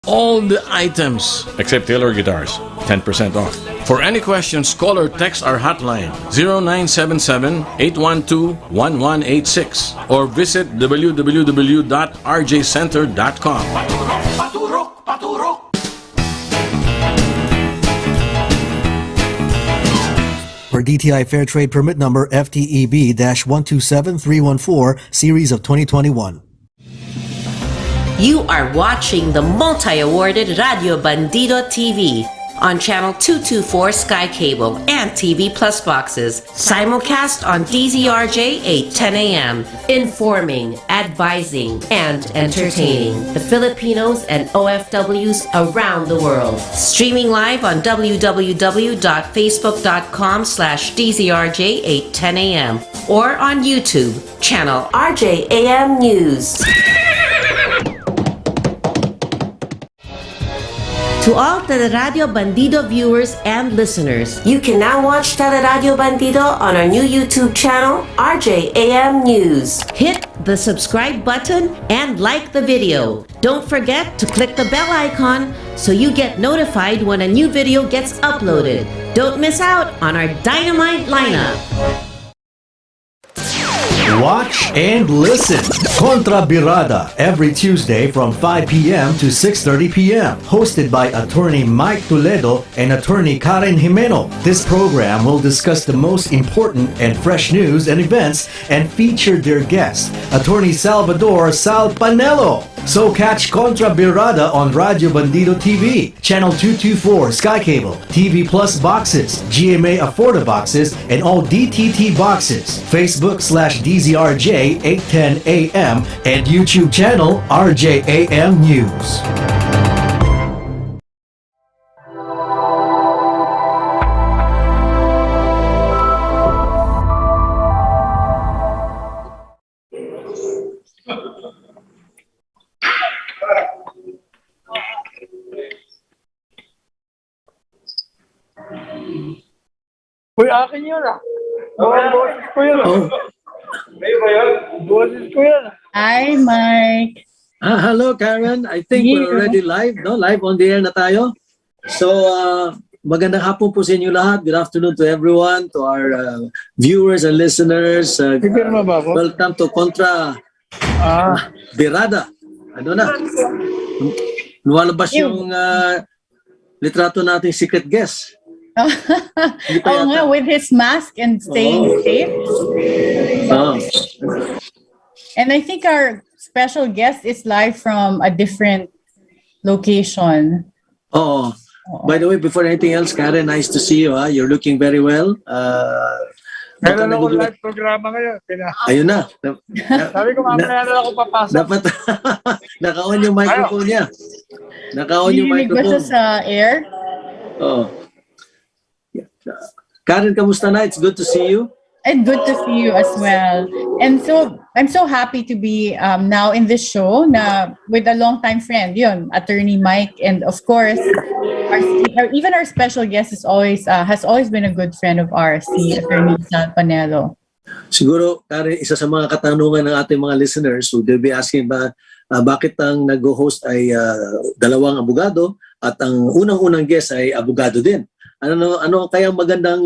all the items except Taylor guitars, 10% off. For any questions, call or text our hotline 0977-812-1186 or visit www.rjcenter.com. Paturok, paturok. For DTI Fair Trade Permit Number FTEB-127314, Series of 2021. You are watching the multi-awarded Radio Bandido TV on Channel 224 Sky Cable and TV Plus boxes. Simulcast on DZRJ 8:10 a.m. Informing, advising, and entertaining the Filipinos and OFWs around the world. Streaming live on www.facebook.com/DZRJ 8:10 a.m. or on YouTube, channel RJAM News. To all Teleradio Bandido viewers and listeners, you can now watch Teleradio Bandido on our new YouTube channel, RJAM News. Hit the subscribe button and like the video. Don't forget to click the bell icon so you get notified when a new video gets uploaded. Don't miss out on our dynamite lineup. Watch and listen. Kontra Birada every Tuesday from 5 p.m. to 6:30 p.m. Hosted by Attorney Mike Toledo and Attorney Karen Jimeno. This program will discuss the most important and fresh news and events and feature their guest, Attorney Salvador Sal Panelo. So catch Kontra Birada on Radio Bandido TV, Channel 224 Sky Cable, TV Plus boxes, GMA Afforda boxes, and all DTT boxes. Facebook/DZRJ 8:10 a.m. and YouTube channel RJAM News. Uy, akin yun ah. Boses ko yun. May ba yun? Boses ko yun. Hi, Mike. Hello, Karen. I think we're already live, no? Live on the air na tayo. So, magandang hapon po sa inyo lahat. Good afternoon to everyone, to our viewers and listeners. Welcome to Kontra Birada. Ano na? Lumalabas yung litrato nating secret guest. Oh, nga, with his mask and staying safe. And I think our special guest is live from a different location. Oh, by the way, before anything else, Karen, nice to see you. You're looking very well. Meron ako live programa ngayon. Ayun na. Sabi ko, mamaya na ako papasok. Dapat naka-on yung microphone niya. Naka-on yung microphone. Ba sa air? Oh. Karen, kamusta na? It's good to see you. And good to see you as well. And so I'm so happy to be now in this show na with a longtime friend, yun, Attorney Mike, and of course, even our special guest is always has always been a good friend of ours, si Attorney Sal Panelo. Siguro, Karen, isa sa mga katanungan ng ating mga listeners who they'll be asking bakit ang nag-host ay dalawang abogado at ang unang-unang guest ay abogado din. Ano kaya magandang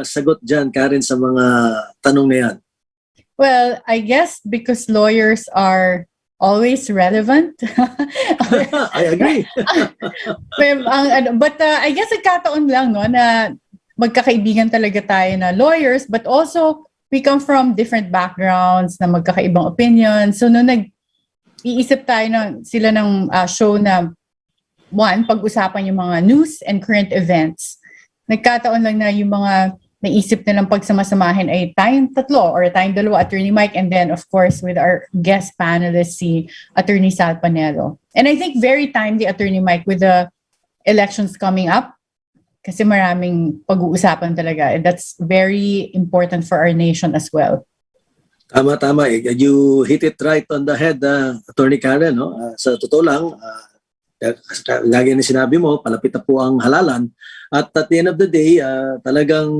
sagot dyan, Karen, sa mga tanong na yan? Well, I guess because lawyers are always relevant. I agree. But I guess nagkataon lang no, na magkakaibigan talaga tayo na lawyers, but also we come from different backgrounds na magkakaibang opinions. So nung nag-iisip tayo sila ng show na pag-usapan yung mga news and current events. Nagkataon lang na yung mga naisip nilang pagsamasamahin ay tayong tatlo or tayong dalawa, Attorney Mike, and then of course with our guest panelist, si Attorney Sal Panelo. And I think very timely, Attorney Mike, with the elections coming up kasi maraming pag-uusapan talaga, and that's very important for our nation as well. Tama. You hit it right on the head, Attorney Karen. No? Sa totoo lang, lagi na sinabi mo, palapit na po ang halalan. At at the end of the day, talagang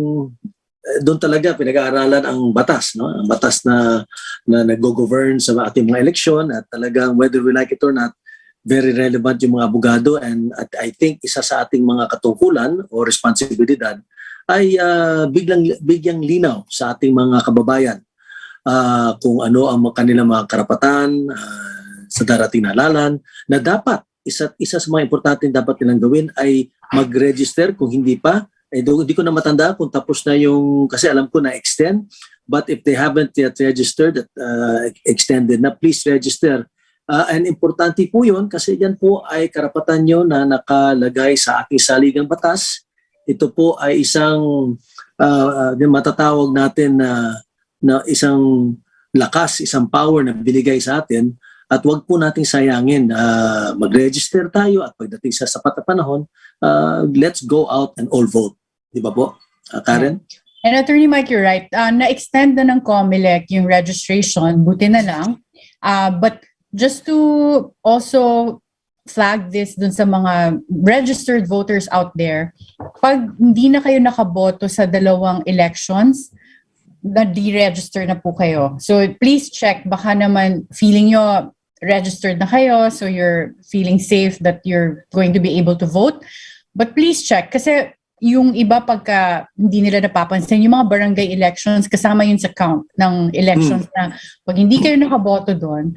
doon talaga pinag-aaralan ang batas, no? Ang batas na nag-govern sa ating mga eleksyon, at talagang whether we like it or not, very relevant yung mga abogado, and at I think isa sa ating mga katungkulan o responsibilidad ay bigyang linaw sa ating mga kababayan kung ano ang kanilang mga karapatan sa darating na halalan, na dapat isa sa mga importante dapat nilang gawin ay mag-register. Kung hindi pa, hindi ko na matanda kung tapos na yung, kasi alam ko na extend, but if they haven't yet registered, extended na, please register. And importante po yun kasi yan po ay karapatan nyo na nakalagay sa ating saligang batas. Ito po ay isang matatawag natin na isang lakas, isang power na binigay sa atin, at wag po nating sayangin. Mag-register tayo at pagdating sa sapat na panahon, let's go out and all vote. Di ba po, Karen? And Attorney Mike, you're right. Na-extend na ng COMELEC yung registration, buti na lang. But just to also flag this dun sa mga registered voters out there, pag hindi na kayo nakaboto sa 2 elections, na-deregister na po kayo. So please check, baka naman feeling nyo registered na kayo, so you're feeling safe that you're going to be able to vote. But please check, kasi yung iba pagka hindi nila napapansin, yung mga barangay elections, kasama yun sa count ng elections na pag hindi kayo nakaboto doon,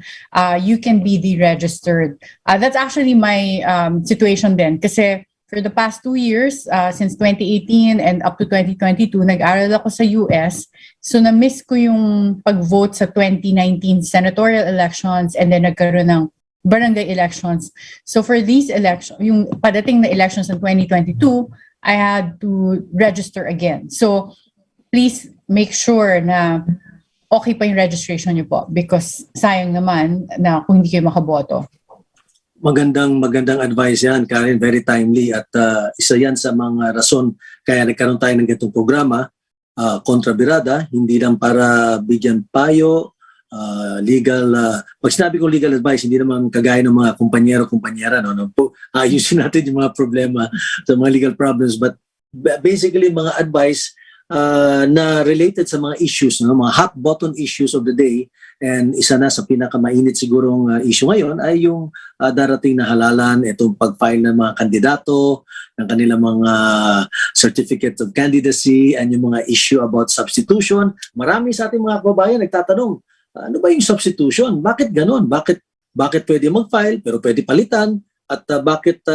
you can be deregistered. That's actually my situation din. Kasi for the past 2 years, since 2018 and up to 2022, nag-aral ako sa US. So na-miss ko yung pag-vote sa 2019 senatorial elections and then nagkaroon ng barangay elections. So for these elections, yung padating na elections in 2022, I had to register again. So please make sure na okay pa yung registration niyo po, because sayang naman na kung hindi kayo makaboto. Magandang advice yan, Karen, very timely, at isa yan sa mga rason kaya nagkaroon tayo ng ganitong programa, Kontra Birada, hindi lang para bigyan payo, legal, pag sinabi ko legal advice, hindi naman kagaya ng mga kumpanyera, no? Ayusin natin yung mga problema sa mga legal problems, but basically mga advice na related sa mga issues, no? Mga hot button issues of the day. And isa na sa pinakamainit sigurong issue ngayon ay yung darating na halalan, itong pag-file ng mga kandidato, ng kanilang mga certificate of candidacy, and yung mga issue about substitution. Marami sa ating mga kababayan nagtatanong, ano ba yung substitution? Bakit ganon? Bakit pwede mag-file pero pwede palitan? At bakit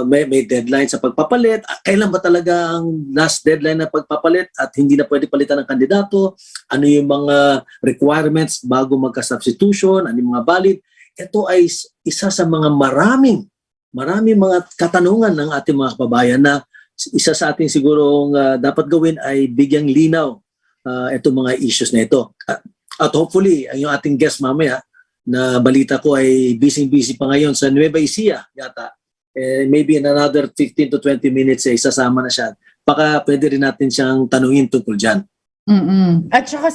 may deadline sa pagpapalit? Kailan ba talaga ang last deadline na pagpapalit at hindi na pwede palitan ng kandidato? Ano yung mga requirements bago magka-substitution? Ano yung mga valid? Ito ay isa sa mga maraming mga katanungan ng ating mga kababayan na isa sa ating sigurong dapat gawin ay bigyang linaw itong mga issues na ito. At hopefully, ang yung ating guest mamaya na balita ko ay busy pa ngayon sa Nueva Ecija yata. Maybe in another 15 to 20 minutes isasama na siya. Baka pwede rin natin siyang tanungin tungkol dyan. At saka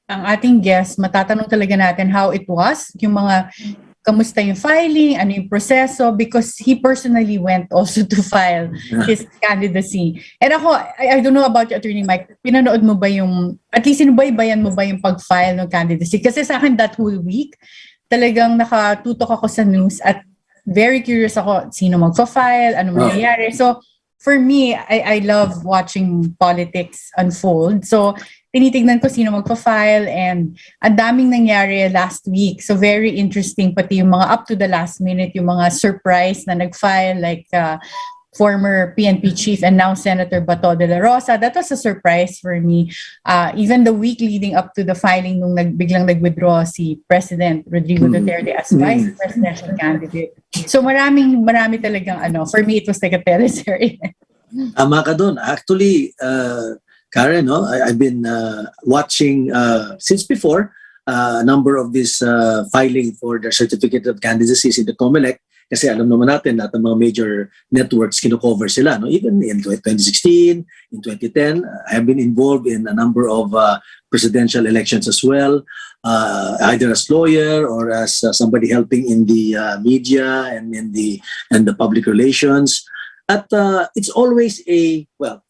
ang ating guest, matatanong talaga natin how it was, yung mga kamusta yung filing, ano yung proseso, because he personally went also to file his candidacy. And ako, I don't know about you, Attorney Mike, pinanood mo ba yung, at least sinubaybayan mo ba yung pag-file ng candidacy? Kasi sa akin that whole week, talagang nakatutok ako sa news at very curious ako, sino magpa-file, ano mangyayari. So, for me, I love watching politics unfold. So, tinitignan ko sino magpa-file, and ang daming nangyari last week. So, very interesting, pati yung mga up to the last minute, yung mga surprise na nag-file, like former PNP chief and now Senator Bato de la Rosa. That was a surprise for me. Even the week leading up to the filing nung biglang nag-withdraw si President Rodrigo Duterte as vice presidential candidate. So marami talagang for me it was like a teleserye. Ama ka doon. Actually, Karen, no, I've been watching since before a number of this filing for the certificate of candidacies in the COMELEC. Kasi alam naman natin lahat ng mga major networks kino-cover sila. No? Even in 2016, in 2010, I have been involved in a number of presidential elections as well, either as lawyer or as somebody helping in the media and in the public relations. At it's always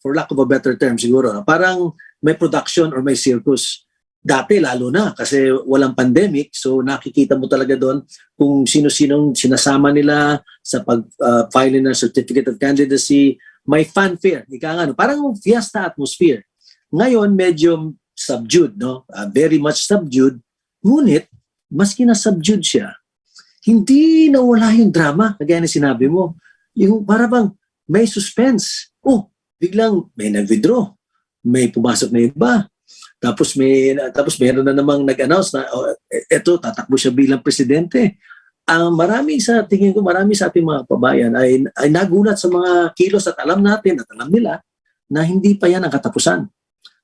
for lack of a better term siguro, parang may production or may circus Dati lalo na kasi walang pandemic, so nakikita mo talaga doon kung sino-sinong sinasama nila sa pag-file ng certificate of candidacy. May fanfare, ika nga, no? Parang fiesta atmosphere. Ngayon medyo subdued, no? Very much subdued. Ngunit maski na subdued siya, hindi nawala yung drama, kagaya na sinabi mo. Yung para bang may suspense. Oh, biglang may nag-withdraw, may pumasok na iba. Tapos meron na namang nag-announce na eto tatakbo siya bilang presidente. Marami sa tingin ko, marami sa ating mga kababayan ay nagulat sa mga kilos at alam natin at alam nila na hindi pa yan ang katapusan.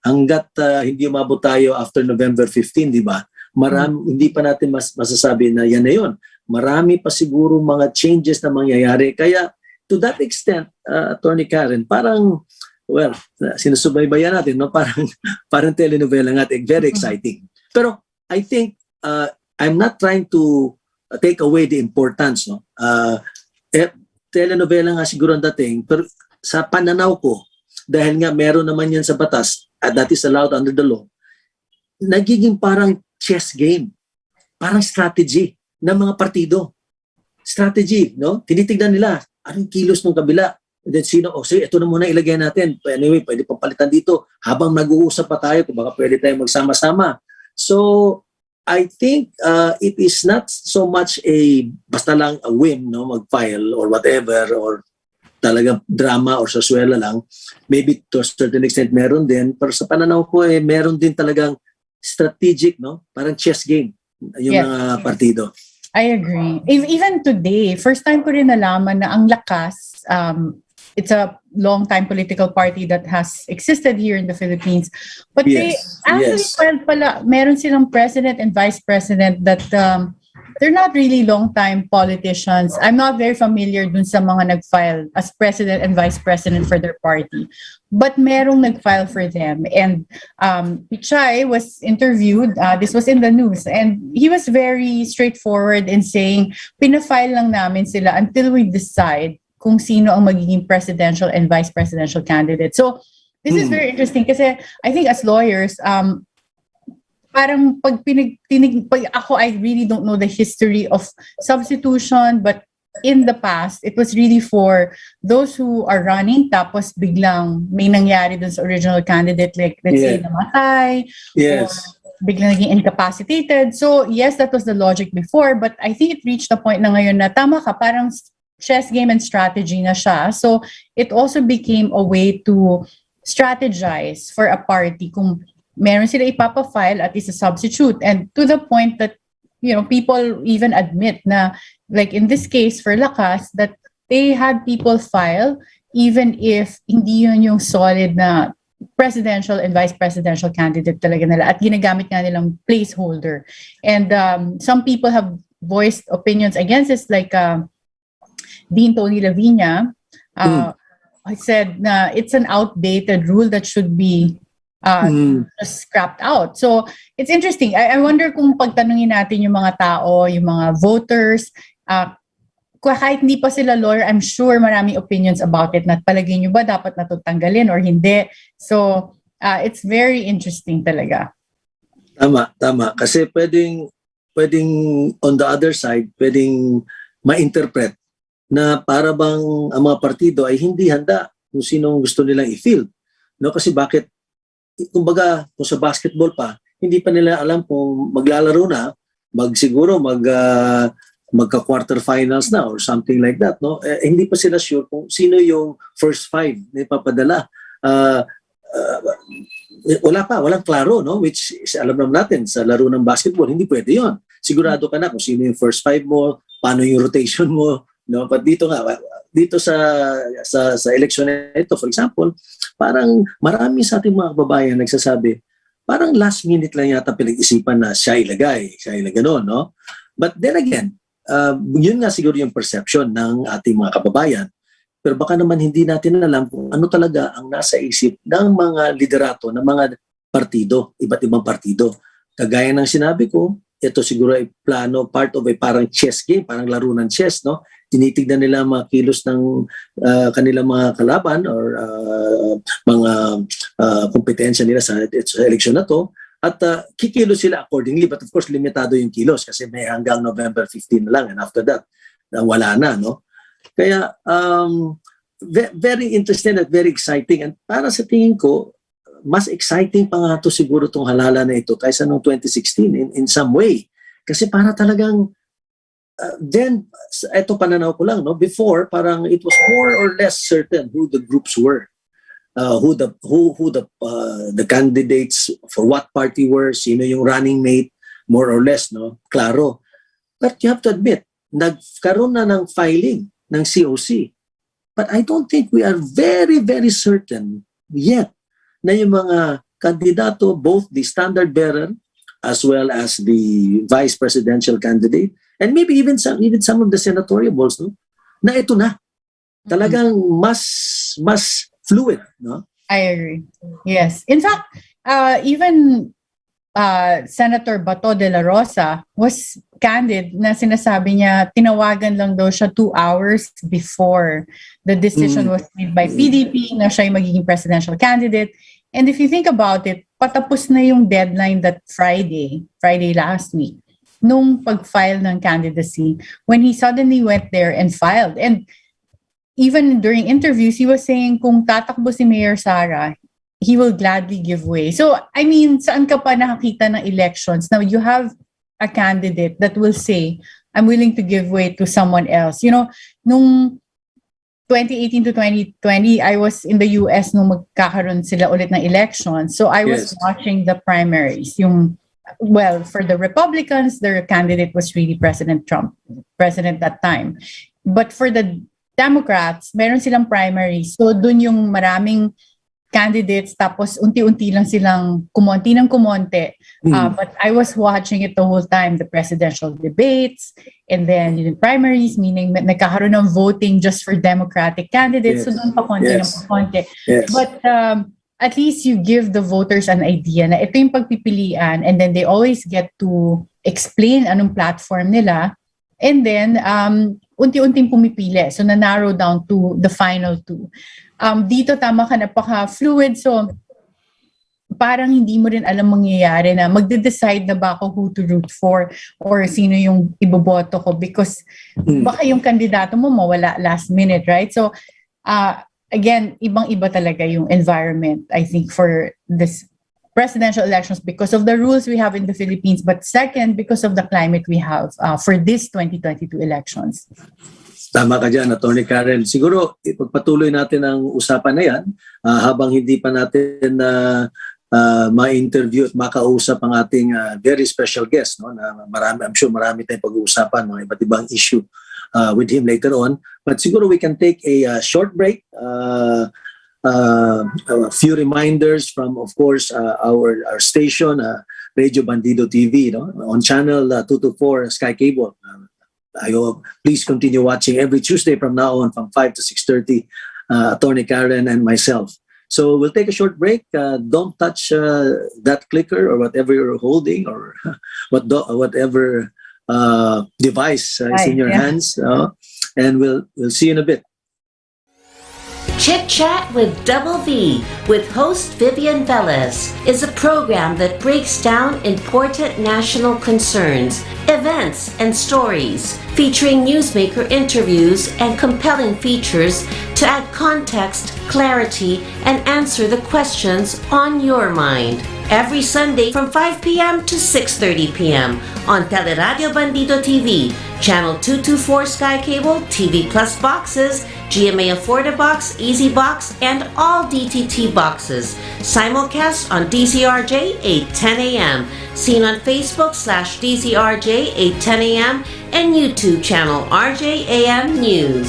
Hanggat hindi umabot tayo after November 15, di ba? Hindi pa natin masasabi na yan na yun. Marami pa siguro mga changes na mangyayari. Kaya to that extent, Attorney Karen, parang well, sinusubaybayan natin, no? Parang telenovela natin, very exciting. Pero I think I'm not trying to take away the importance, no? Telenovela nga siguro ang dating, pero sa pananaw ko, dahil nga meron naman yan sa batas, that is allowed under the law, nagiging parang chess game, parang strategy ng mga partido. Strategy, no? Tinitignan nila, anong kilos ng kabila? And then sige, ito na muna ilagay natin. Anyway, pwede pang palitan dito. Habang nag-uusap pa tayo, kung baka pwede tayong magsama-sama. So, I think it is not so much basta lang a whim, no, mag-file or whatever, or talagang drama or saswela lang. Maybe to a certain extent meron din. Pero sa pananaw ko, meron din talagang strategic, no? Parang chess game, yung mga partido. I agree. Even today, first time ko rin nalaman na ang Lakas, it's a long-time political party that has existed here in the Philippines. But they actually filed pala, meron silang president and vice president that they're not really long-time politicians. I'm not very familiar dun sa mga nag-file as president and vice president for their party. But merong nag-file for them. And Pichai was interviewed, this was in the news, and he was very straightforward in saying, pinafile lang namin sila until we decide kung sino ang magiging presidential and vice presidential candidate. So, this is very interesting kasi I think as lawyers, parang pag ako, I really don't know the history of substitution, but in the past, it was really for those who are running, tapos biglang may nangyari dun sa original candidate, like let's say namatay, or biglang naging incapacitated. So, yes, that was the logic before, but I think it reached the point na ngayon na tama ka, parang chess game and strategy na siya. So, it also became a way to strategize for a party kung meron sila ipapa-file at is a substitute. And to the point that, you know, people even admit na, like in this case for Lakas, that they had people file even if hindi yun yung solid na presidential and vice presidential candidate talaga nila at ginagamit nga nilang placeholder. And some people have voiced opinions against this, like Dean Tony Lavinia said na it's an outdated rule that should be just scrapped out. So it's interesting. I wonder kung pagtanungin natin yung mga tao, yung mga voters, kahit hindi pa sila lawyer, I'm sure maraming opinions about it. Palagay nyo ba dapat natutanggalin or hindi? So it's very interesting talaga. Tama. Kasi pwedeng on the other side, pwedeng ma-interpret na para bang ang mga partido ay hindi handa kung sinong gusto nilang i-field. No? Kasi bakit, kumbaga, kung sa basketball pa, hindi pa nila alam kung maglalaro na, magka-quarterfinals na or something like that. No? Hindi pa sila sure kung sino yung first five na ipapadala. Walang klaro, no? Which alam naman natin, sa laro ng basketball, hindi pwede yon. Sigurado ka na kung sino yung first five mo, paano yung rotation mo, no? But dito sa election na ito, for example, parang marami sa ating mga kababayan nagsasabi, parang last minute lang yata pinag-isipan na siya ilagay noon, no? But then again, yun nga siguro yung perception ng ating mga kababayan. Pero baka naman hindi natin alam kung ano talaga ang nasa isip ng mga liderato ng mga partido, iba't ibang partido. Kagaya ng sinabi ko, ito siguro ay plano, part of a parang chess game, parang laro ng chess, no? Tinitignan nila mga kilos ng kanilang mga kalaban or mga kompetensya nila sa eleksyon na to. At kikilos sila accordingly, but of course limitado yung kilos kasi may hanggang November 15 lang, and after that wala na, no? Kaya very interesting at very exciting, and para sa tingin ko mas exciting pa nga to siguro tong halala na ito kaysa noong 2016 in some way, kasi para talagang then eto pananaw ko lang, no, before parang it was more or less certain who the groups were, who the candidates for what party were, sino yung running mate, more or less, no, klaro. But you have to admit, nagkaroon na ng filing ng COC, but I don't think we are very certain yet na yung mga kandidato, both the standard bearer as well as the vice presidential candidate, and maybe even some of the senatorial balls, no, na ito na. Talagang mas fluid, no? I agree. Yes. In fact, even Senator Bato de la Rosa was candid na sinasabi niya tinawagan lang daw siya 2 hours before the decision was made by PDP na siya yung magiging presidential candidate. And if you think about it, patapos na yung deadline that Friday last week, nung pag-file ng candidacy, when he suddenly went there and filed. And even during interviews, he was saying kung tatakbo si Mayor Sara, he will gladly give way. So, I mean, saan ka pa nakakita ng elections? Now, you have a candidate that will say, I'm willing to give way to someone else. You know, nung 2018 to 2020, I was in the US nung magkakaroon sila ulit ng election. So I was watching the primaries. For the Republicans, their candidate was really President Trump, president that time. But for the Democrats, meron silang primaries. So dun yung maraming candidates, tapos unti-unti lang silang kumonti ng kumonte. But I was watching it the whole time, the presidential debates, and then yung primaries, meaning nagkakaroon ng voting just for Democratic candidates. So doon pa konti ng konti. But at least you give the voters an idea na ito yung pagpipilian, and then they always get to explain anong platform nila, and then unti-unting pumipili. So na-narrow down to the final two. Dito tama ka, napaka-fluid. So parang hindi mo rin alam mangyayari na magde-decide na ba ako who to root for or sino yung iboboto ko, because baka yung kandidato mo mawala last minute, right? So again, ibang-iba talaga yung environment, I think, for this presidential elections because of the rules we have in the Philippines, but second, because of the climate we have for this 2022 elections. Tama ka dyan, Atty. Karen. Siguro, ipagpatuloy natin ang usapan na yan habang hindi pa natin ma-interview at makausap ang ating very special guest. No? Na I'm sure marami tayong pag-uusapan, mga iba't ibang issue with him later on. But siguro we can take a short break. A few reminders from, of course, our station, Radio Bandido TV, no? On channel 224 Sky Cable. I hope please continue watching every Tuesday from now on from 5 to 6:30, Atty. Karen and myself. So we'll take a short break. Don't touch that clicker or whatever you're holding or whatever device is in your hands. And we'll see you in a bit. Chit Chat with Double V with host Vivian Velez is a program that breaks down important national concerns, events, and stories, featuring newsmaker interviews and compelling features to add context, clarity, and answer the questions on your mind. Every Sunday from 5 p.m. to 6:30 p.m. on Teleradio Bandido TV, Channel 224 Sky Cable, TV Plus boxes, GMA Affordable Box, Easy Box, and all DTT boxes. Simulcast on DZRJ 8:10 a.m. Seen on Facebook /DZRJ 8:10 a.m. and YouTube channel RJAM News.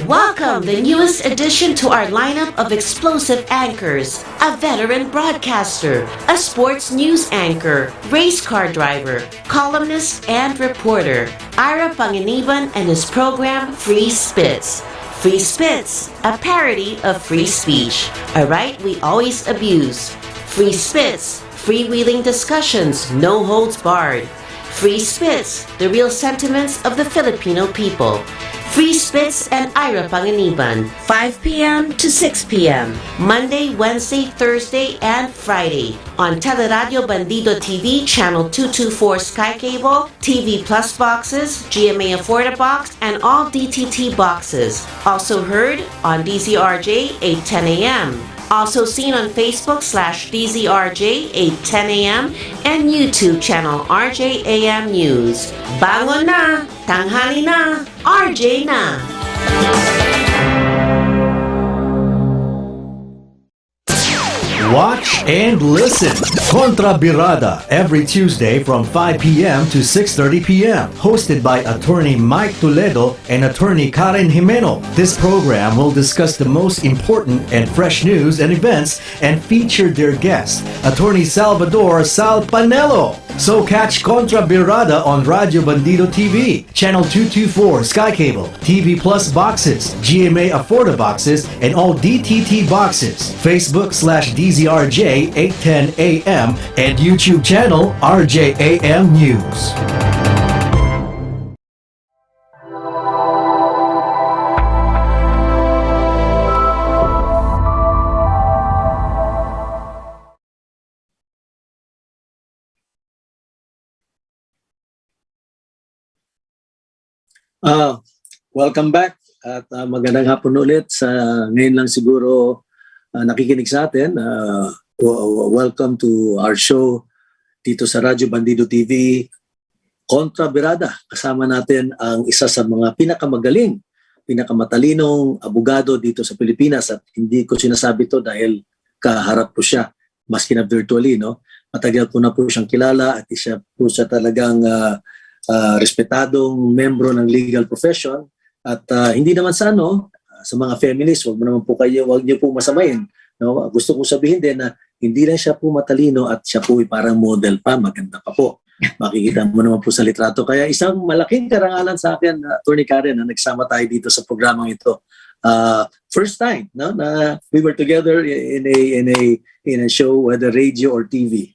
Welcome the newest addition to our lineup of explosive anchors. A veteran broadcaster, a sports news anchor, race car driver, columnist, and reporter. Ira Panginiban and his program Free Spits. Free Spits, a parody of free speech, a right we always abuse. Free Spits, freewheeling discussions, no holds barred. Free Spits, the real sentiments of the Filipino people. Free Spits and Ira Panganiban, 5 p.m. to 6 p.m. Monday, Wednesday, Thursday, and Friday on Teleradio Bandido TV, Channel 224 Sky Cable, TV Plus boxes, GMA Affordable Box, and all DTT boxes. Also heard on DZRJ 8:10 a.m. Also seen on Facebook/DZRJ 8:10 a.m. and YouTube channel RJAM News. Bangon na! Tanghali na! RJ na! Watch and listen. Kontra Birada every Tuesday from 5 p.m. to 6:30 p.m. Hosted by Attorney Mike Toledo and Attorney Karen Jimeno. This program will discuss the most important and fresh news and events and feature their guest, Attorney Salvador Sal Panelo. So catch Kontra Birada on Radio Bandido TV, Channel 224 Sky Cable, TV Plus boxes, GMA Affordable boxes, and all DTT boxes. Facebook/DZRJ 8:10 a.m. and YouTube channel RJAM News. Welcome back at magandang hapon ulit sa ngayon lang siguro nakikinig sa atin. Welcome to our show dito sa Radyo Bandido TV, Kontra Birada. Kasama natin ang isa sa mga pinakamagaling, pinakamatalinong abogado dito sa Pilipinas, at hindi ko sinasabi to dahil kaharap ko siya, maski na virtually, no? Matagal ko na po siyang kilala at isa po siya talagang respetadong membro ng legal profession. At hindi naman sa sa mga feminists, wag niyo po masamayin. No? Gusto kong sabihin din na hindi lang siya po matalino at siya po ay parang model pa, maganda pa po. Makikita mo naman po sa litrato. Kaya isang malaking karangalan sa akin, Attorney Karen, na nagsama tayo dito sa programang ito. First time, no, na we were together in a show, whether radio or TV.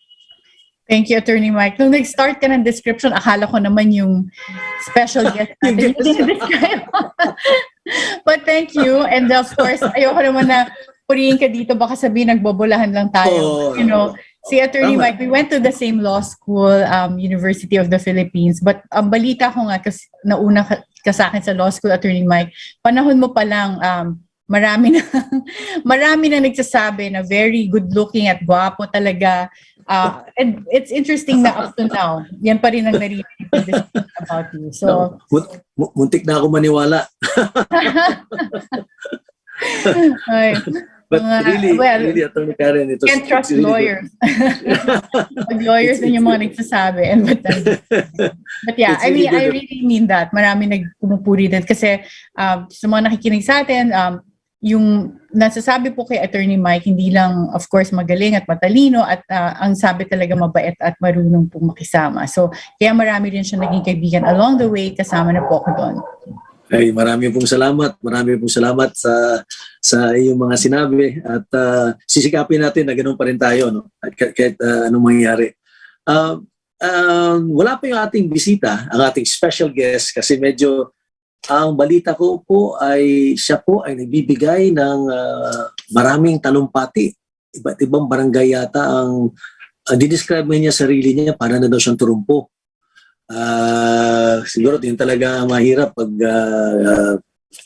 Thank you, Attorney Mike. Nung nag-start ka ng description, akala ko naman yung special guest natin yung dinidescribe. But thank you. And of course, ayoko naman na purihin ka dito. Baka sabihin, nagbobolahan lang tayo. You know, si Attorney Mike, we went to the same law school, University of the Philippines. But ang balita ko nga, kasi nauna ka sa akin sa law school, Attorney Mike, panahon mo pa lang, marami na nagsasabi na very good looking at gwapo talaga. And it's interesting na up to now, yan pa rin ang narinig about you. So, muntik na ako maniwala. But really, Attorney Karen, can't trust really lawyers. Pag lawyers din yung mga nagsasabi. But yeah, I really mean that. Marami nagpumupuri din. Kasi sa mga nakikinig sa atin, yung nasasabi po kay Attorney Mike, hindi lang of course magaling at matalino, at ang sabi talaga mabait at marunong pong makisama. So kaya marami rin siya naging kaibigan along the way, kasama na po ako doon. Ay, marami pong salamat sa iyong mga sinabi, at sisikapin natin na ganoon pa rin tayo, no? At kahit anong mangyari. Wala pa yung ating bisita, ang ating special guest, kasi medyo ang balita ko po ay siya po ay nagbibigay ng maraming talumpati. Iba't ibang barangay yata ang didescribe niya sarili niya, para na daw siyang turumpo. Siguro yun talaga mahirap pag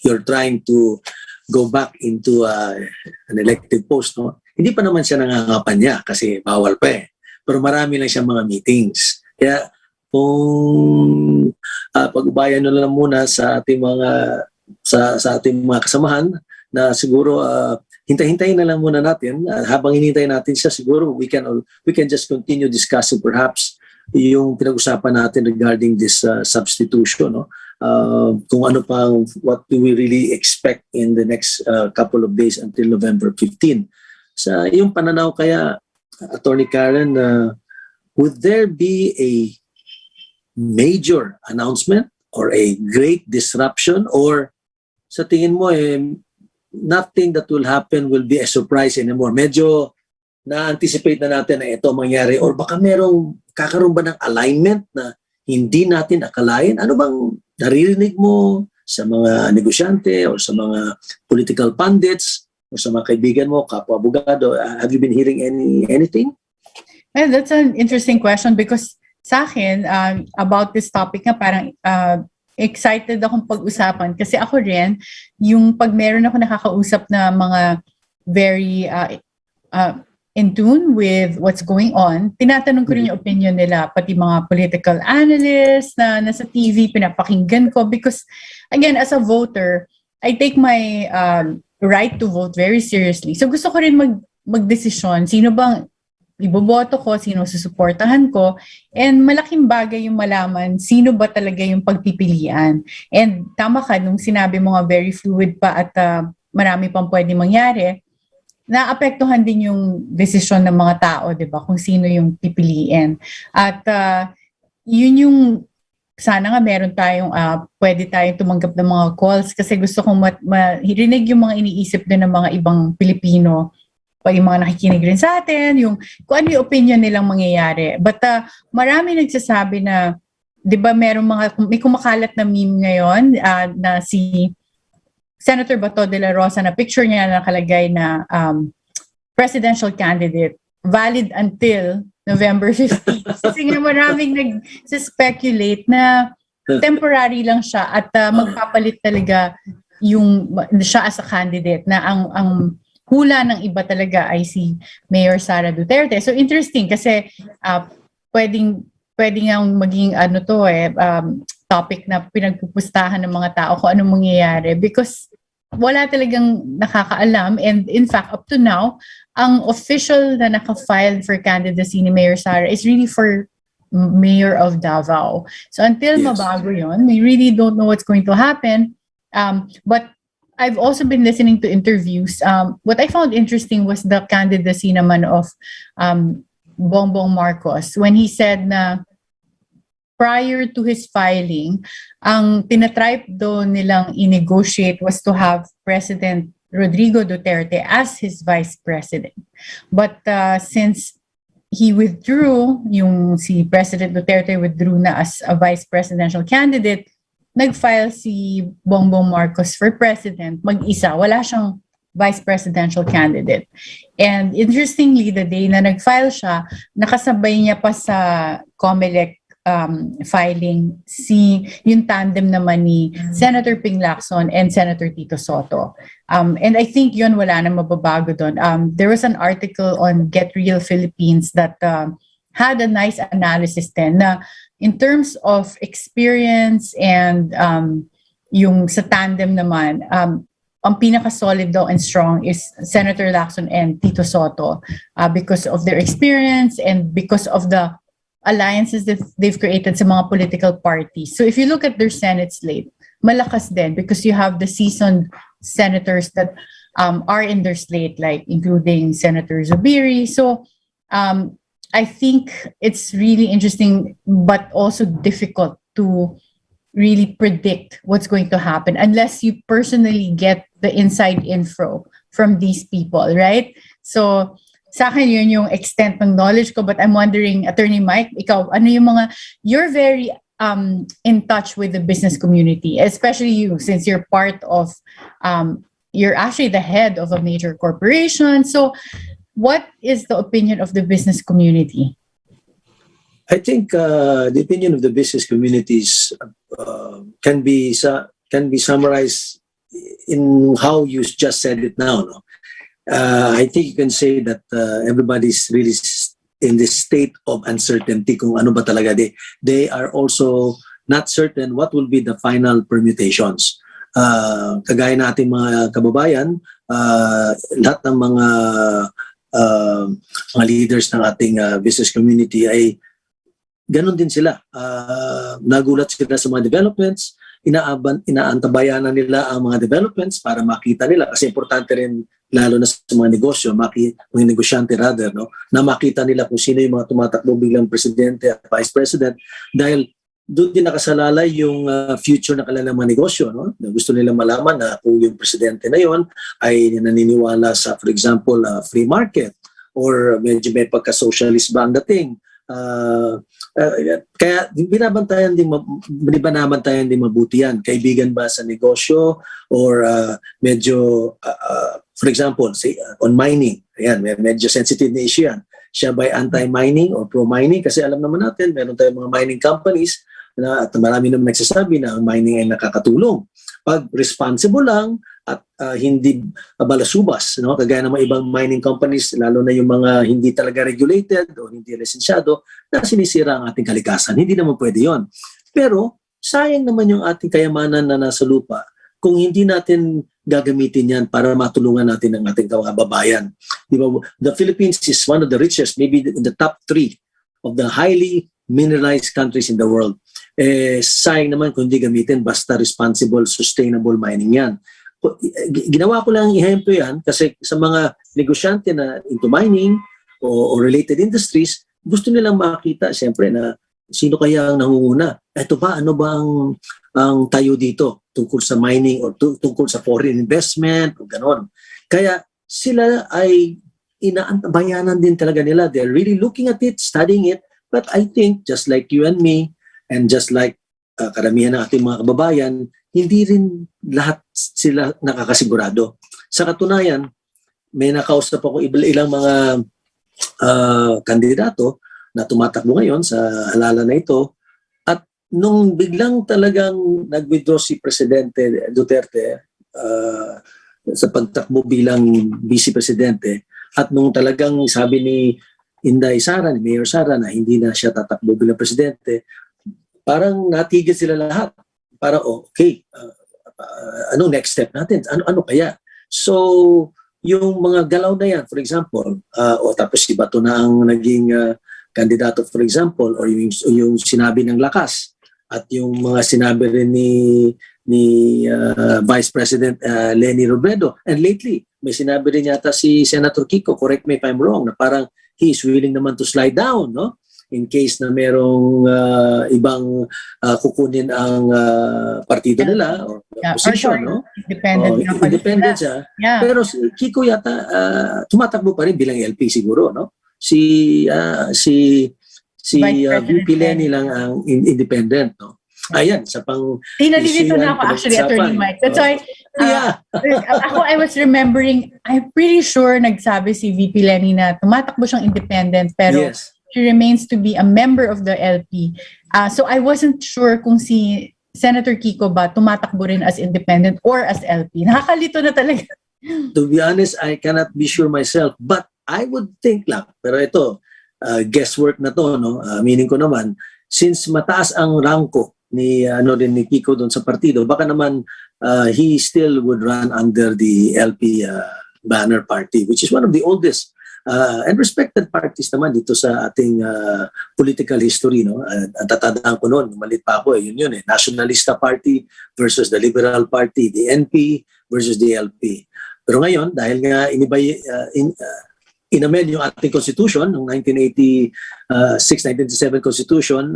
you're trying to go back into an elected post. No? Hindi pa naman siya nangangapan niya kasi bawal pa eh. Pero marami lang siyang mga meetings. Kaya kung pag-ubayan na lang muna sa ating mga kasamahan, na siguro hintay-hintayin na lang muna natin. Habang hinintay natin siya, siguro we can just continue discussing perhaps yung pinag-usapan natin regarding this substitution, no? Kung ano pang, what do we really expect in the next couple of days until November 15. Sa iyong pananaw kaya, Attorney Karen, would there be a major announcement or a great disruption, or sa tingin mo nothing that will happen will be a surprise anymore? Medyo na-anticipate na natin na ito mangyari, or baka kakaroon ba ng alignment na hindi natin akalain? Ano bang naririnig mo sa mga negosyante or sa mga political pundits o sa mga kaibigan mo, kapwa abogado? Have you been hearing anything? Well, that's an interesting question because sa akin, about this topic nga parang excited akong pag-usapan kasi ako rin, yung pag meron ako nakakausap na mga very in tune with what's going on, tinatanong ko rin yung opinion nila, pati mga political analysts na nasa TV, pinapakinggan ko because, again, as a voter, I take my right to vote very seriously. So gusto ko rin magdesisyon, sino bang iboboto ko, sino susuportahan ko, and malaking bagay yung malaman sino ba talaga yung pagpipilian. And tama ka, nung sinabi mo nga very fluid pa at marami pang pwede mangyari, naapektuhan din yung desisyon ng mga tao, di ba, kung sino yung pipiliin. At yun yung, sana nga meron tayong, pwede tayong tumanggap ng mga calls kasi gusto kong marinig yung mga iniisip din ng mga ibang Pilipino, pa yung mga nakikinig rin sa atin, yung kung ano yung opinion nilang mangyayari. But marami nagsasabi na, di ba may kumakalat na meme ngayon na si Senator Bato de la Rosa na picture niya nakalagay na presidential candidate valid until November 15. Kasi nga maraming nag-speculate na temporary lang siya at magpapalit talaga yung siya as a candidate na ang hula ng iba talaga ay si Mayor Sara Duterte. So interesting kasi pwedeng nga maging topic na pinagpupustahan ng mga tao kung anong mangyayari because wala talagang nakakaalam, and in fact up to now ang official na naka-file for candidacy ni Mayor Sara is really for Mayor of Davao. So until mabago yun, we really don't know what's going to happen, but I've also been listening to interviews. What I found interesting was the candidacy naman of Bongbong Marcos when he said na prior to his filing, ang tinatry doon nilang i-negotiate was to have President Rodrigo Duterte as his vice president. But since he withdrew, si President Duterte withdrew na as a vice presidential candidate, nag-file si Bongbong Marcos for president, mag-isa. Wala siyang vice presidential candidate. And interestingly, the day na nag-file siya, nakasabay niya pa sa COMELEC filing yung tandem naman ni Senator Ping Lacson and Senator Tito Soto. And I think yun wala na mababago doon. There was an article on Get Real Philippines that had a nice analysis then na in terms of experience and yung sa tandem naman, ang pinaka-solid daw and strong is Senator Lacson and Tito Soto because of their experience and because of the alliances that they've created sa mga political parties. So if you look at their Senate slate, malakas din because you have the seasoned senators that are in their slate, like including Senator Zubiri. So I think it's really interesting but also difficult to really predict what's going to happen unless you personally get the inside info from these people, right? So sa akin yun yung extent ng knowledge ko, but I'm wondering, Attorney Mike, ikaw, ano yung you're very in touch with the business community, especially you, since you're part of, you're actually the head of a major corporation. So what is the opinion of the business community? I think the opinion of the business communities can be summarized in how you just said it now. No? I think you can say that everybody's really in this state of uncertainty kung ano ba talaga. They are also not certain what will be the final permutations. Kagaya nating mga kababayan, lahat ng mga leaders ng ating business community ay ganon din sila. Nagulat sila sa mga developments, inaantabayanan nila ang mga developments para makita nila kasi importante rin lalo na sa mga negosyo, mga negosyante rather, no, na makita nila kung sino yung mga tumatakbo bilang presidente at vice president dahil doon din nakasalalay yung future ng kanilang mga negosyo. No? Gusto nilang malaman na kung yung presidente na yon ay naniniwala sa, for example, free market or medyo may pagka-socialist ba ang dating. Kaya binabantayan din mabuti yan. Kaibigan ba sa negosyo or medyo, for example, say, on mining, ayan, medyo sensitive na issue yan. Siya ba anti-mining or pro-mining? Kasi alam naman natin, meron tayong mga mining companies at marami naman nagsasabi na ang mining ay nakakatulong. Pag responsible lang at hindi balasubas, no? Kagaya ng mga ibang mining companies, lalo na yung mga hindi talaga regulated o hindi lisensyado, na sinisira ang ating kalikasan. Hindi naman pwede yon. Pero sayang naman yung ating kayamanan na nasa lupa kung hindi natin gagamitin yan para matulungan natin ang ating kababayan. Di ba? The Philippines is one of the richest, maybe in the top 3 of the highly mineralized countries in the world. Sayang naman kung hindi gamitin basta responsible, sustainable mining yan. Ginawa ko lang ihempo yan kasi sa mga negosyante na into mining o related industries, gusto nilang makita siyempre na sino kaya ang nangunguna. Ito ba, ano ba ang tayo dito tungkol sa mining o tungkol sa foreign investment o ganon. Kaya sila ay inaantabayanan din talaga nila. They're really looking at it, studying it. But I think just like you and me, and just like karamihan ng ating mga kababayan, hindi rin lahat sila nakakasigurado. Sa katunayan, may nakausap ako ilang mga kandidato na tumatakbo ngayon sa halalan na ito. At nung biglang talagang nag-withdraw si Presidente Duterte sa pagtakbo bilang Vice Presidente, at nung talagang sabi ni Inday Sara, ni Mayor Sara, na hindi na siya tatakbo bilang Presidente, parang natigil sila lahat. Para okay, ano next step natin? Ano kaya? So, yung mga galaw na yan, for example, tapos si Bato na ang naging kandidato, for example, or yung sinabi ng lakas, at yung mga sinabi rin ni Vice President Leni Robredo. And lately, may sinabi rin yata si Senator Kiko, correct me if I'm wrong, na parang he is willing naman to slide down, no? In case na merong ibang kukunin ang partido nila o opposition, no? Independent siya. Yeah. Pero si Kiko yata tumatakbo pa rin bilang LP siguro, no? Si VP Lenny lang ang independent, no? Ayan, sa pang... Nalilito na ako actually, Attorney Mike. That's why, I was remembering, I'm pretty sure nagsabi si VP Lenny na tumatakbo siyang independent, pero she remains to be a member of the LP. So I wasn't sure kung si Senator Kiko ba tumatakbo rin as independent or as LP. Nakakalito na talaga. To be honest, I cannot be sure myself, but I would think lang. Pero ito, guesswork na to, no? Meaning ko naman, since mataas ang rangko ni Kiko doon sa partido, baka naman he still would run under the LP banner party, which is one of the oldest and respected parties naman dito sa ating political history, no? Ang tatandaan ko noon, malit pa ako, yun Nationalista Party versus the Liberal Party, the NP versus the LP. Pero ngayon, dahil nga inamend yung ating constitution ng 1986-1987 constitution,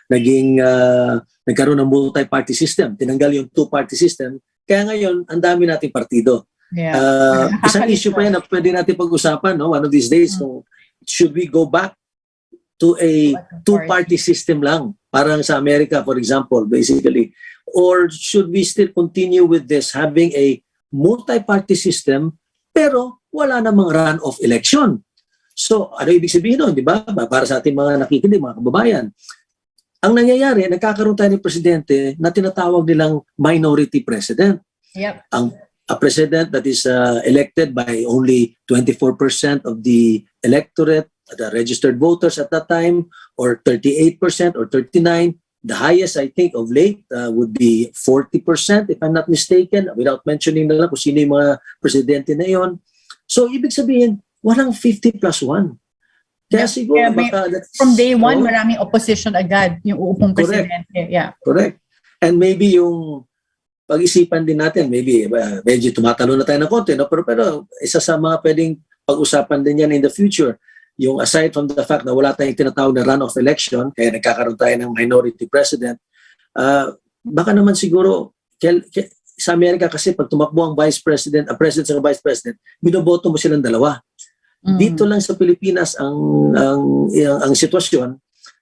nagkaroon ng multi-party system. Tinanggal yung two-party system. Kaya ngayon, ang dami nating partido. Yeah. Isang issue pa yan na pwede natin pag-usapan, no? One of these days, should we go back to a two-party system lang? Parang sa Amerika, for example, basically. Or should we still continue with this, having a multi-party system, pero wala namang run-off election? So, ano ibig sabihin nun, di ba? Para sa ating mga nakikinig, mga kababayan. Ang nangyayari, nagkakaroon tayo ng presidente na tinatawag nilang minority president. Yep. A president that is elected by only 24% of the electorate, the registered voters at that time, or 38% or 39%. The highest, I think, of late would be 40%, if I'm not mistaken, without mentioning na lang kung sino yung mga presidente na yon. So, ibig sabihin, walang 50+1. Kaya siguro, from day one, maraming opposition agad yung uupong presidente. Yeah. Correct. And maybe yung pag-isipan din natin, maybe medyo tumatalo na tayo ng konti, no? Pero isa sa mga pwedeng pag-usapan din yan in the future, yung aside from the fact na wala tayong tinatawag na runoff election, kaya nagkakaroon tayo ng minority president, baka naman siguro, sa Amerika kasi pag tumakbo ang vice president, ang president sa vice president, binoboto mo silang dalawa. Dito lang sa Pilipinas ang sitwasyon,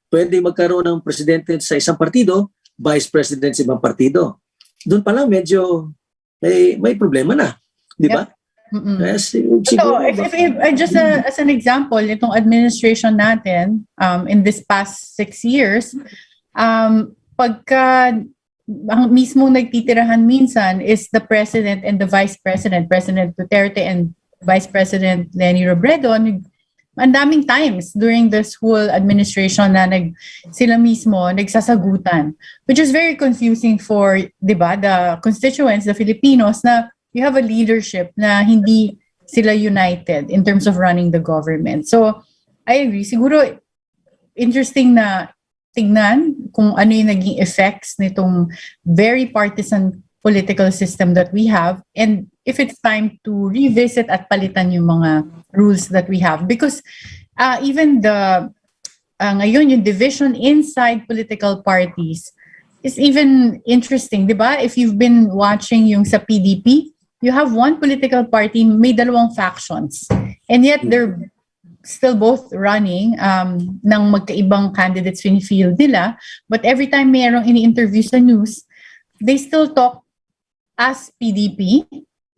pwede magkaroon ng presidente sa isang partido, vice president sa ibang partido. Doon pa lang medyo may problema na, di ba? Yes, So, if just as an example, itong administration natin in this past 6 years, pagka ang mismong nagtitirahan minsan is the president and the vice president, President Duterte and Vice President Leni Robredo. Ang daming times during this whole administration na sila mismo nagsasagutan, which is very confusing for, di ba, the constituents, the Filipinos, na you have a leadership na hindi sila united in terms of running the government. So, I agree. Siguro, interesting na tignan kung ano yung naging effects nitong very partisan political system that we have, and if it's time to revisit at palitan yung mga rules that we have. Because even ngayon, yung division inside political parties is even interesting, di ba? If you've been watching yung sa PDP, you have one political party, may dalawang factions. And yet, they're still both running ng magkaibang candidates in field nila. But every time mayroong ini-interview sa news, they still talk as PDP,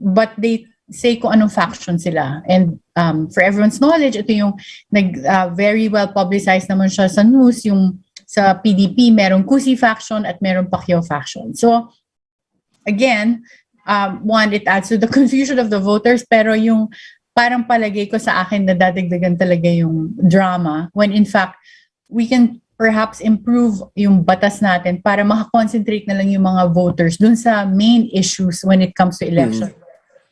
but they say kung anong faction sila. And for everyone's knowledge, ito yung very well publicized naman siya sa news, yung sa PDP, merong Kusi faction at merong Pacquiao faction. So, again, one, it adds to the confusion of the voters, pero yung parang palagay ko sa akin na dadagdagan talaga yung drama, when in fact, we can perhaps improve yung batas natin para makakonsentrate na lang yung mga voters dun sa main issues when it comes to election,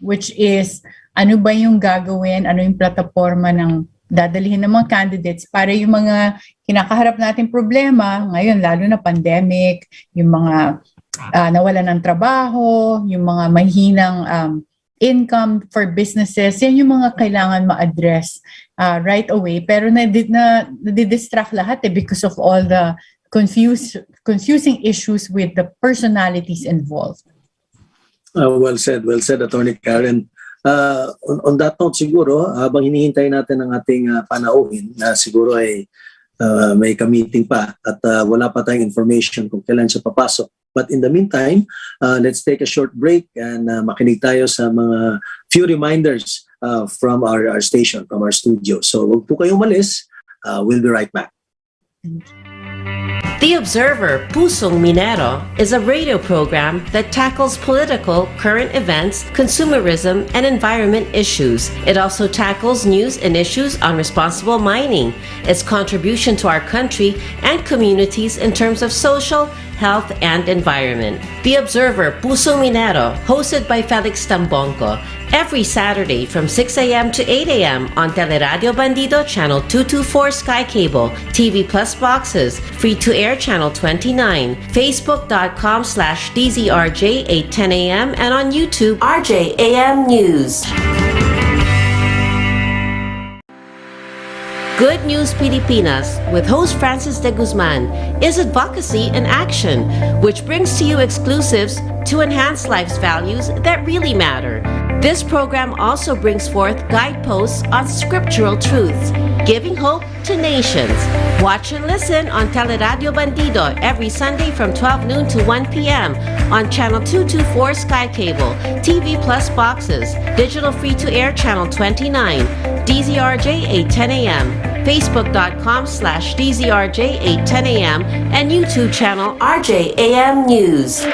which is ano ba yung gagawin, ano yung plataforma ng dadalhin ng mga candidates para yung mga kinakaharap natin problema, ngayon lalo na pandemic, yung mga nawalan ng trabaho, yung mga mahinang income for businesses, yan yung mga kailangan ma-address right away. Pero nadidistract lahat because of all the confusing issues with the personalities involved. Well said, Atty. Karen. On that note siguro, habang hinihintay natin ang ating panauhin na siguro ay may ka-meeting pa at wala pa tayong information kung kailan siya papasok. But in the meantime, let's take a short break and makinig tayo sa mga few reminders from our station, from our studio. So huwag po kayong umalis. We'll be right back. The Observer Pusong Minero is a radio program that tackles political, current events, consumerism, and environment issues. It also tackles news and issues on responsible mining, its contribution to our country and communities in terms of social, health, and environment. The Observer Pusong Minero, hosted by Felix Tambongco, every Saturday from 6 a.m. to 8 a.m. on Teleradio Bandido Channel 224 Sky Cable, TV Plus boxes, free-to-air Channel 29, Facebook.com/DZRJ 8:10 a.m. and on YouTube, RJAM News. Good News Pilipinas with host Francis de Guzman is advocacy in action, which brings to you exclusives to enhance life's values that really matter. This program also brings forth guideposts on scriptural truths, giving hope to nations. Watch and listen on Teleradio Bandido every Sunday from 12 noon to 1 p.m. on Channel 224 Sky Cable, TV Plus boxes, digital free-to-air Channel 29, DZRJ 8:10 a.m., Facebook.com/DZRJ 8:10 a.m. and YouTube channel RJAM News.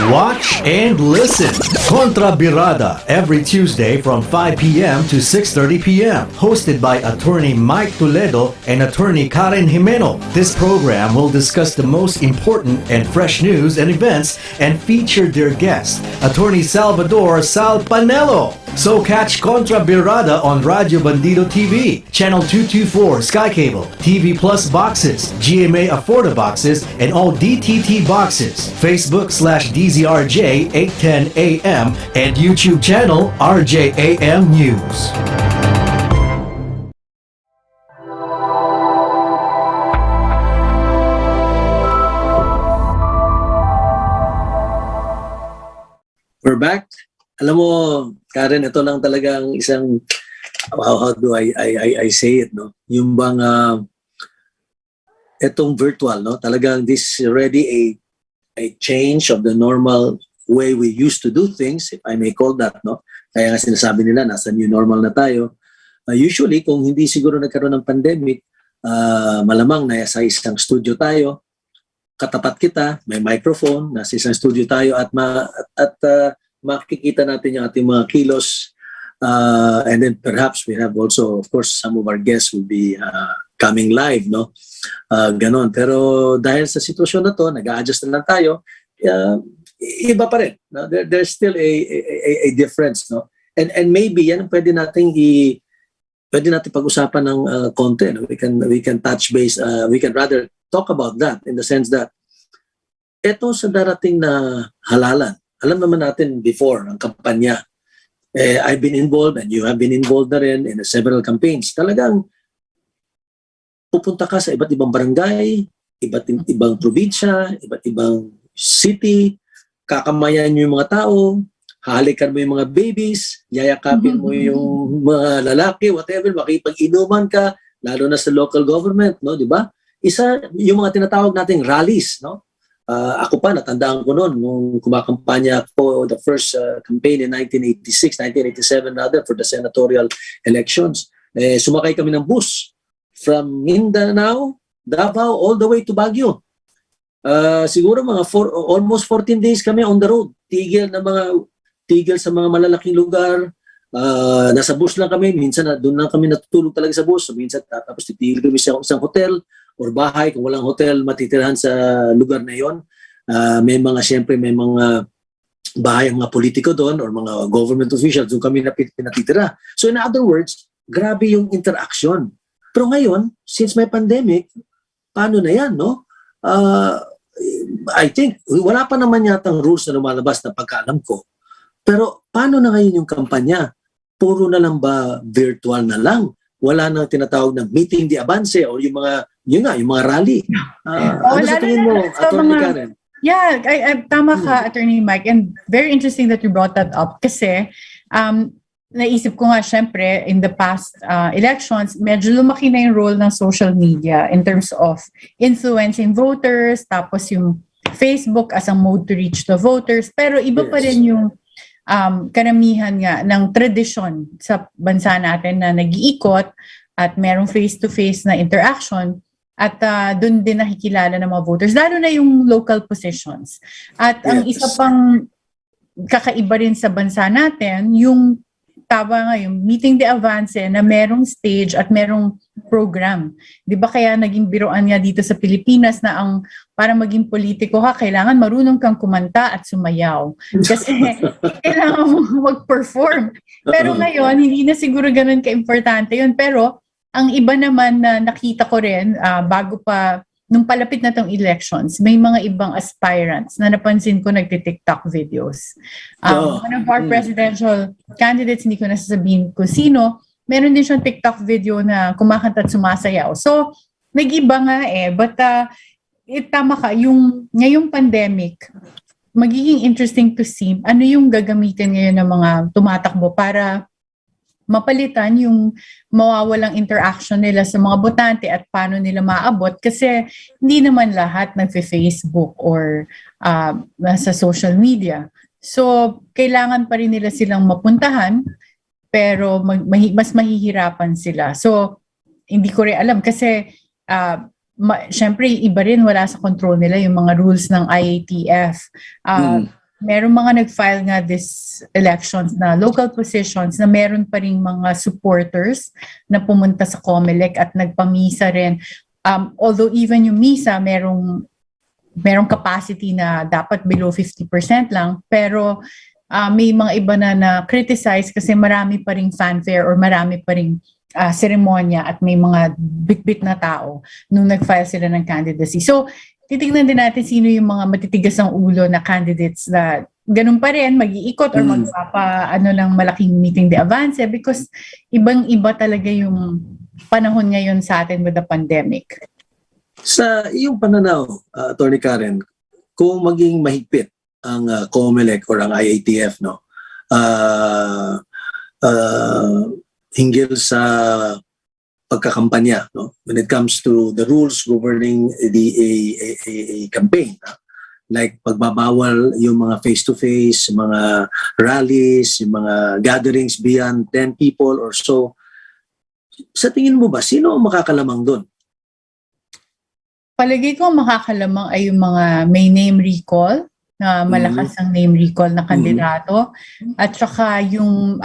Watch and listen. Kontra Birada every Tuesday from 5 p.m. to 6:30 p.m. Hosted by Atty. Mike Toledo and Atty. Karen Jimeno. This program will discuss the most important and fresh news and events and feature their guest, Atty. Salvador Salpanello. So catch Kontra Birada on Radio Bandido TV, Channel 224 Sky Cable, TV Plus boxes, GMA Afforda boxes, and all DTT boxes. Facebook/DZRJ 8:10 a.m. and YouTube channel RJAM News. We're back. Alam mo, Karen, ito lang talagang isang, how do I say it, no? Yung bang, itong virtual, no? Talagang this is already a change of the normal way we used to do things, if I may call that, no? Kaya nga sinasabi nila, nasa new normal na tayo. Usually, kung hindi siguro nagkaroon ng pandemic, malamang nasa isang studio tayo, katapat kita, may microphone, nasa isang studio tayo at makikita natin yung ating mga kilos. And then perhaps we have also, of course, some of our guests will be coming live, no? Ganon. Pero dahil sa sitwasyon na to, nag-a-adjust na lang tayo, iba pa rin. No? There's still a difference, no? And maybe yan ang pwede natin pag-usapan ng konti. No? We can touch base, we can rather talk about that in the sense that eto sa darating na halalan, alam naman natin before, ang kampanya, I've been involved and you have been involved na rin in several campaigns. Talagang pupunta ka sa iba't ibang barangay, iba't ibang probinsya, iba't ibang city, kakamayan nyo yung mga tao, hahalikan mo yung mga babies, yayakapin mo yung mga lalaki, whatever, makipag-inuman ka, lalo na sa local government, no, di ba? Isa, yung mga tinatawag nating rallies, no? Ako pa, natandaan ko noon, nung kumakampanya ko, the first campaign in 1987 rather, for the senatorial elections. Sumakay kami ng bus from Mindanao, Davao, all the way to Baguio. Siguro mga almost 14 days kami on the road. Tigil sa mga malalaking lugar. Nasa bus lang kami. Minsan doon lang kami natutulog talaga sa bus. Minsan tapos titigil kami sa isang hotel or bahay. Kung walang hotel, matitirahan sa lugar na yon. May mga bahay ang mga politiko doon or mga government officials. Doon kami pinatitira. So in other words, grabe yung interaction. Pero ngayon, since may pandemic, paano na yan, no? I think, wala pa naman yatang rules na lumalabas na pagkaalam ko. Pero paano na ngayon yung kampanya? Puro na lang ba virtual na lang? Wala nang tinatawag na meeting the avance or yung mga rally. Ano sa tingin mo, Atty. Karen? Yeah, tama ka, Attorney Mike. And very interesting that you brought that up kasi naisip ko nga, syempre, in the past elections, medyo lumaki na yung role ng social media in terms of influencing voters, tapos yung Facebook as a mode to reach the voters. Pero iba pa rin yung karamihan nga ng tradisyon sa bansa natin na nag-iikot at merong face-to-face na interaction at doon din nakikilala ng mga voters, lalo na yung local positions. At ang isa pang kakaiba rin sa bansa natin, yung yung meeting the avance na merong stage at merong program. Di ba kaya naging biruan nga dito sa Pilipinas na ang para maging politiko ka, kailangan marunong kang kumanta at sumayaw. Kasi kailangan mo mag-perform. Pero ngayon, hindi na siguro ganun ka-importante yun. Pero ang iba naman na nakita ko rin, bago pa, nung palapit na tong elections, may mga ibang aspirants na napansin ko nagti-TikTok videos. One of our presidential candidates, hindi ko nasasabihin kung sino, meron din siyang TikTok video na kumakanta at sumasayaw. So, nag-iba nga but tama ka, yung ngayong pandemic, magiging interesting to see ano yung gagamitin ngayon ng mga tumatakbo para mapalitan yung mawawalang interaction nila sa mga botante at paano nila maabot kasi hindi naman lahat nagfe-Facebook or sa social media. So, kailangan pa rin nila silang mapuntahan pero mas mahihirapan sila. So, hindi ko rin alam kasi syempre iba rin, wala sa control nila yung mga rules ng IATF. Meron mga nag-file nga this elections na local positions na meron pa ring mga supporters na pumunta sa COMELEC at nagpamisa rin. Although even yung misa, merong capacity na dapat below 50% lang. Pero may mga iba na criticize kasi marami pa ring fanfare or marami pa ring seremonya at may mga bit-bit na tao nung nag-file sila ng candidacy. So, titignan din natin sino yung mga matitigas ng ulo na candidates na ganun pa rin, mag-iikot or ng malaking meeting de avance because ibang-iba talaga yung panahon ngayon sa atin with the pandemic. Sa iyong pananaw, Atty. Karen, kung maging mahigpit ang COMELEC or ang IATF, no, hinggil sa pagkakampanya, no? When it comes to the rules governing a campaign, like pagbabawal yung mga face-to-face, mga rallies, yung mga gatherings beyond 10 people or so. Sa tingin mo ba, sino ang makakalamang doon? Palagay ko makakalamang ay yung mga may name recall, na malakas ang name recall na kandidato, at saka yung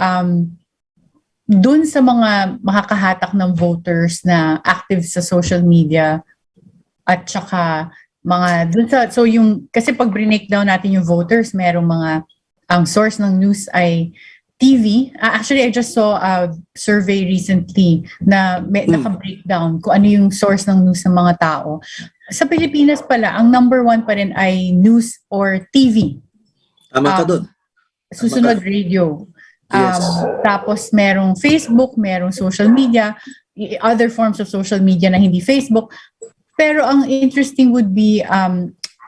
dun sa mga makakahatak ng voters na active sa social media, at saka mga dun sa, so yung, kasi pag breakdown natin yung voters, merong mga, ang source ng news ay TV. Actually, I just saw a survey recently na naka-breakdown kung ano yung source ng news ng mga tao. Sa Pilipinas pala, ang number one pa rin ay news or TV. Tama ka doon. Susunod radio. Yes. Tapos merong Facebook, merong social media, other forms of social media na hindi Facebook. Pero ang interesting would be,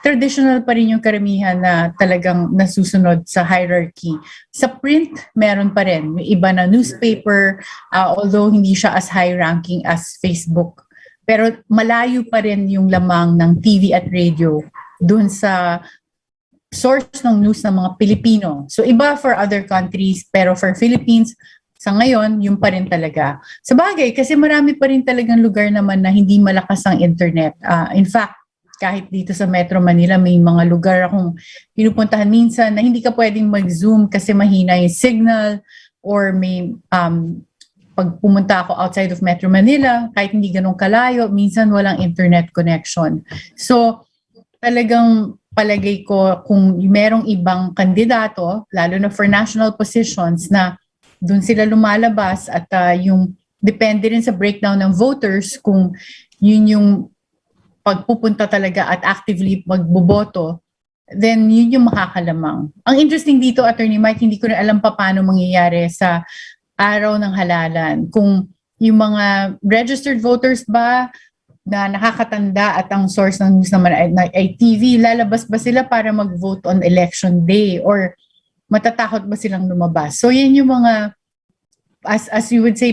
traditional pa rin yung karamihan na talagang nasusunod sa hierarchy. Sa print, meron pa rin. May iba na newspaper, although hindi siya as high ranking as Facebook. Pero malayo pa rin yung lamang ng TV at radio dun sa source ng news ng mga Pilipino. So iba for other countries, pero for Philippines, sa ngayon, yung pa rin talaga. Sa bagay, kasi marami pa rin talagang lugar naman na hindi malakas ang internet. In fact, kahit dito sa Metro Manila, may mga lugar akong pinupuntahan minsan na hindi ka pwedeng mag-zoom kasi mahina yung signal, or may pag pumunta ako outside of Metro Manila, kahit hindi ganun kalayo, minsan walang internet connection. So, talagang palagay ko kung merong ibang kandidato, lalo na for national positions, na doon sila lumalabas at yung depende rin sa breakdown ng voters kung yun yung pagpupunta talaga at actively magboboto, then yun yung makakalamang. Ang interesting dito, Attorney Mike, hindi ko rin alam pa paano mangyayari sa araw ng halalan. Kung yung mga registered voters ba na nakakatanda at ang source ng news naman ay TV, lalabas ba sila para mag-vote on election day, or matatakot ba silang lumabas? So yan yung mga, as you would say,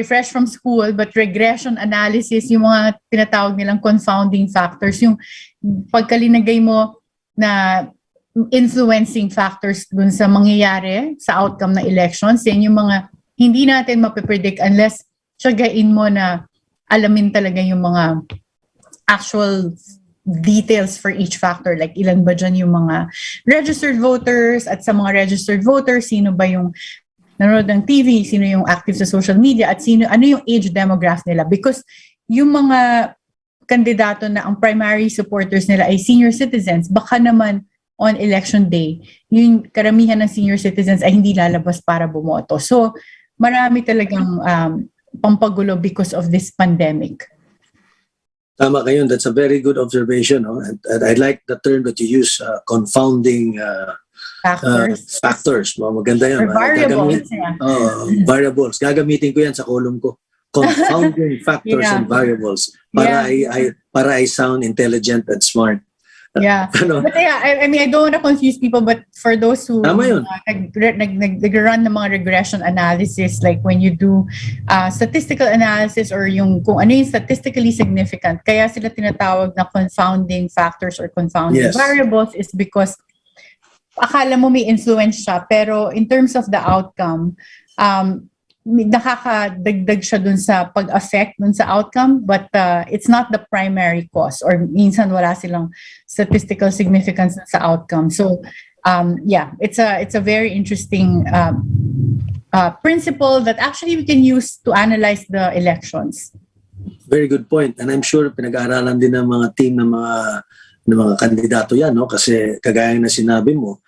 fresh from school, but regression analysis, yung mga tinatawag nilang confounding factors, yung pagkalinagay mo na influencing factors dun sa mangyayari sa outcome ng elections, yan yung mga hindi natin mapipredict unless tiyagain mo na alamin talaga yung mga actual details for each factor, like ilan ba dyan yung mga registered voters, at sa mga registered voters, sino ba yung nanonood ng TV, sino yung active sa social media, at ano yung age demographic nila. Because yung mga kandidato na ang primary supporters nila ay senior citizens, baka naman on election day, yung karamihan ng senior citizens ay hindi lalabas para bumoto. So marami talagang pampagulo because of this pandemic. Tama kayo. That's a very good observation. No? And I like the term that you use, confounding factors. Maganda yan. Or variables. Variables. Gagamitin ko yan sa column ko. Confounding factors and variables para I sound intelligent and smart. Yeah. But yeah, I mean, I don't want to confuse people, but for those who nag-run ng mga regression analysis, like when you do statistical analysis or yung kung ano yung statistically significant, kaya sila tinatawag na confounding factors or confounding variables is because akala mo may influence siya, pero in terms of the outcome, nakakadagdag siya dun sa pag-affect dun sa outcome, but it's not the primary cause, or minsan wala silang statistical significance sa outcome. So it's a very interesting principle that actually we can use to analyze the elections. Very good point, and I'm sure pinag-aaralan din ng mga team ng mga kandidato yan, no? Kasi kagaya na sinabi mo,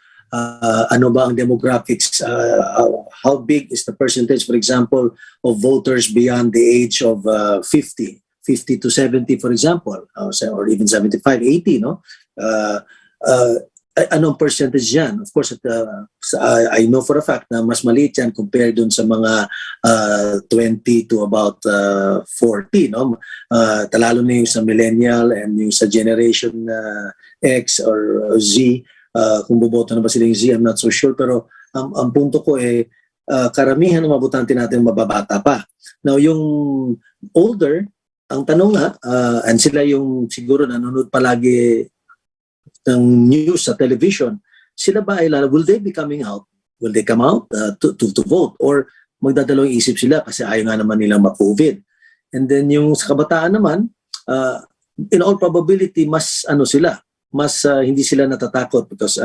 ano ba ang demographics, how big is the percentage, for example, of voters beyond the age of 50 to 70, for example, or even 75, 80, no? Anong percentage yan? Of course, I know for a fact na mas maliit yan compared dun sa mga 20 to about 40, no? Lalo na yung sa millennial and yung sa generation X or Z, kung boboto na ba sila yung Z, I'm not so sure. Pero ang punto ko karamihan ng mga botante natin mababata pa. Now, yung older, ang tanong nga, and sila yung siguro nanonood palagi ng news sa television, sila ba will they be coming out? Will they come out to vote? Or magdadalawang isip sila kasi ayaw nga naman nilang ma-COVID. And then yung sa kabataan naman, in all probability, mas hindi sila natatakot because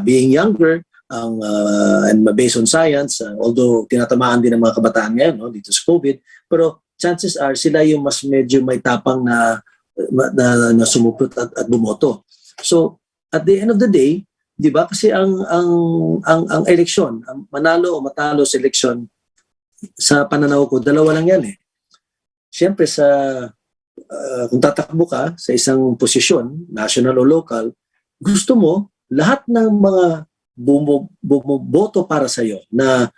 being younger, and based on science, although tinatamaan din ng mga kabataan ngayon dito sa COVID, pero chances are sila yung mas medyo may tapang na sumupot at bumoto. So at the end of the day, di ba kasi ang eleksyon, ang manalo o matalo sa eleksyon, sa pananaw ko, dalawa lang yan Siyempre kung tatakbo ka sa isang posisyon, national o local, gusto mo lahat ng mga bumoboto para sa iyo na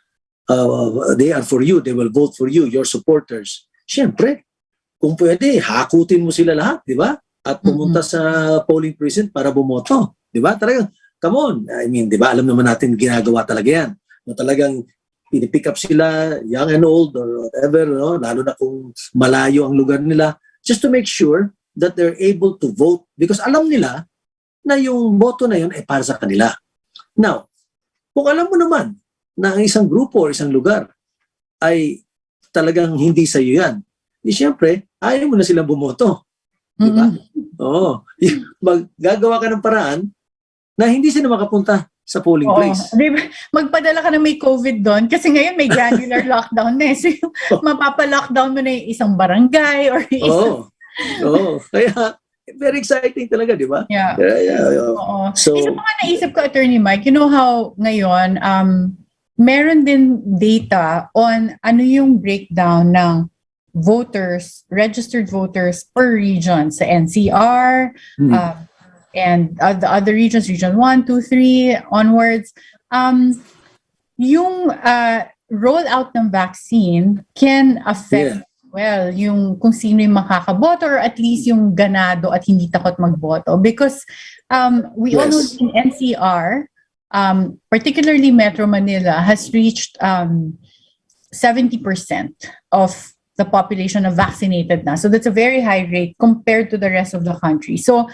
they are for you, they will vote for you, your supporters. Siyempre, kung pwede, hakutin mo sila lahat, di ba? At pumunta sa polling precinct para bumoto. Di ba? Talagang, come on. I mean, di ba? Alam naman natin ginagawa talaga yan. Na talagang pinipick up sila, young and old or whatever, lalo na kung malayo ang lugar nila, just to make sure that they're able to vote because alam nila na yung boto na yun ay para sa kanila. Now, kung alam mo naman na ang isang grupo o isang lugar ay talagang hindi sa iyo yan, siyempre, ayaw mo na silang bumoto. Di ba? Oo. Gagawa ka ng paraan na hindi sila makapunta sa polling place. Diba? Magpadala ka na may COVID doon kasi ngayon may granular lockdown na So mapapa-lockdown mo na yung isang barangay or isang... Kaya very exciting talaga, di ba? Yeah. Oo. So, isa pa nga naisip ko, Attorney Mike, you know how ngayon, meron din data on ano yung breakdown ng voters, registered voters per region sa NCR, and the other regions, region 1, 2, 3, onwards. Yung rollout ng vaccine can affect yung kung sino yung makakaboto or at least yung ganado at hindi takot magboto. Because we all know in NCR, particularly Metro Manila, has reached 70% of the population of vaccinated na. So that's a very high rate compared to the rest of the country. So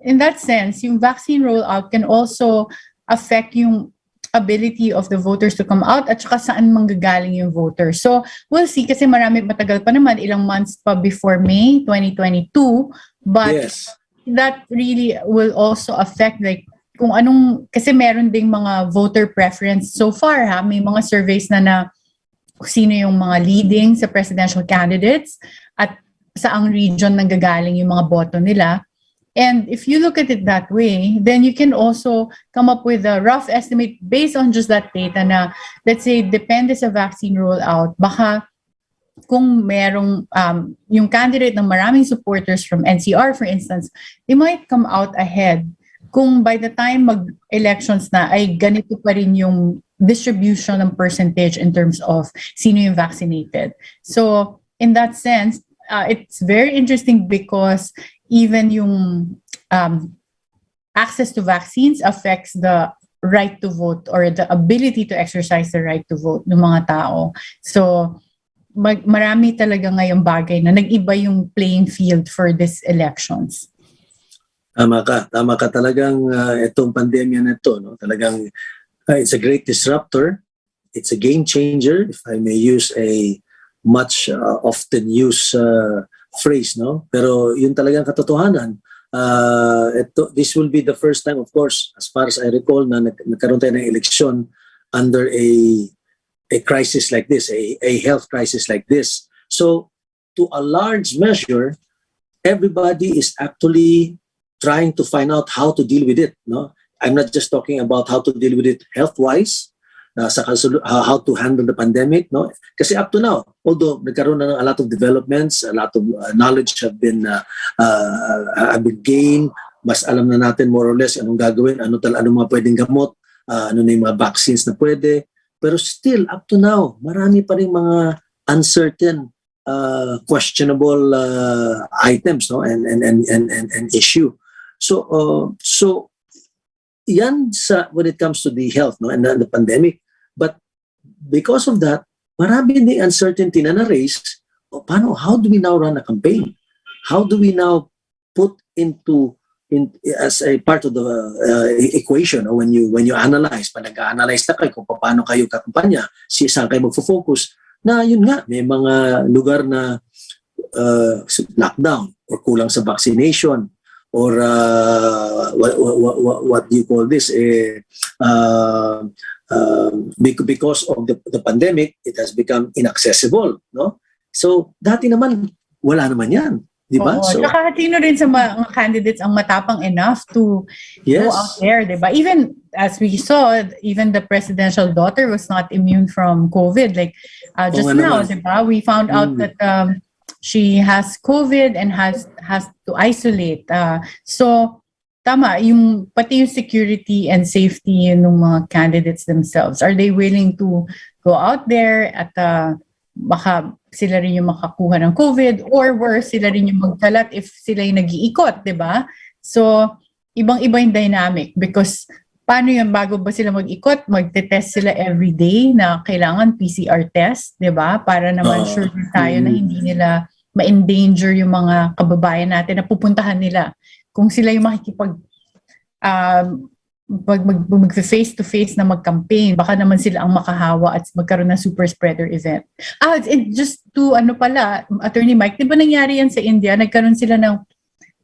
in that sense, yung vaccine rollout can also affect yung ability of the voters to come out at saka saan manggagaling yung voters. So we'll see kasi matagal pa naman, ilang months pa before May 2022. But that really will also affect kung anong, kasi meron ding mga voter preference so far may mga surveys na sino yung mga leading sa presidential candidates at saang region nanggagaling yung mga boto nila. And if you look at it that way, then you can also come up with a rough estimate based on just that data na, let's say, depende sa vaccine rollout, baka kung merong yung candidate ng maraming supporters from NCR, for instance, they might come out ahead kung by the time mag-elections na ay ganito pa rin yung distribution ng percentage in terms of sino yung vaccinated. So in that sense, it's very interesting because even yung access to vaccines affects the right to vote or the ability to exercise the right to vote ng mga tao. So marami talaga ngayong bagay na nag-iba yung playing field for these elections. Tama ka talagang itong pandemya na ito, talagang it's a great disruptor, it's a game changer, if I may use a much often used phrase, pero yun talagang katotohanan. This will be the first time, of course, as far as I recall, na nagkaroon tayo ng eleksyon under a crisis like this, a health crisis like this. So to a large measure, everybody is actually trying to find out how to deal with it. I'm not just talking about how to deal with it health-wise, how to handle the pandemic. Kasi up to now, although nagkaroon na ng a lot of developments, a lot of knowledge have been gained, mas alam na natin more or less anong gagawin, ano mga pwedeng gamot, ano na yung mga vaccines na pwede. Pero still, up to now, marami pa rin mga uncertain, questionable items and issue. So yan sa when it comes to the health, no, and the pandemic. But because of that, marami ding uncertainty na na-raise. How do we now run a campaign? How do we now put as a part of the equation, when you analyze, pag nag-analyze na kayo kung paano kayo kakumpanya, saan kayo magfo-focus, na yun nga, may mga lugar na lockdown or kulang sa vaccination or what do you call this, because of the pandemic, it has become inaccessible, no? So dati naman wala naman yan, di ba? Oo, So saka sino rin sa mga candidates ang matapang enough to go out there, di ba? Even as we saw, even the presidential daughter was not immune from COVID. Like just now, di ba? We found out that she has COVID and has to isolate. So tama, pati yung security and safety ng mga candidates themselves. Are they willing to go out there at baka sila rin yung makakuha ng COVID, or worse, sila rin yung magkalat if sila yung nag-iikot, di ba? So, ibang-iba yung dynamic because paano yung bago ba sila mag-ikot, magte-test sila every day na kailangan PCR test, di ba? Para naman sure tayo na hindi nila ma-endanger yung mga kababayan natin na pupuntahan nila. Kung sila yung makikipag mag-face-to-face na mag-campaign, baka naman sila ang makahawa at magkaroon ng super spreader event. Just to, Attorney Mike, di ba nangyari yan sa India? Nagkaroon sila ng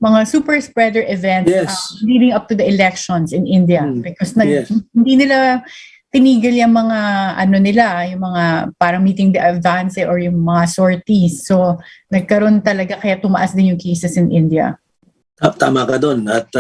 mga super spreader events leading up to the elections in India. Because hindi nila tinigil yung mga, yung mga parang meeting the advance or yung mga sorties. So, nagkaroon talaga, kaya tumaas din yung cases in India. Tama ka doon. At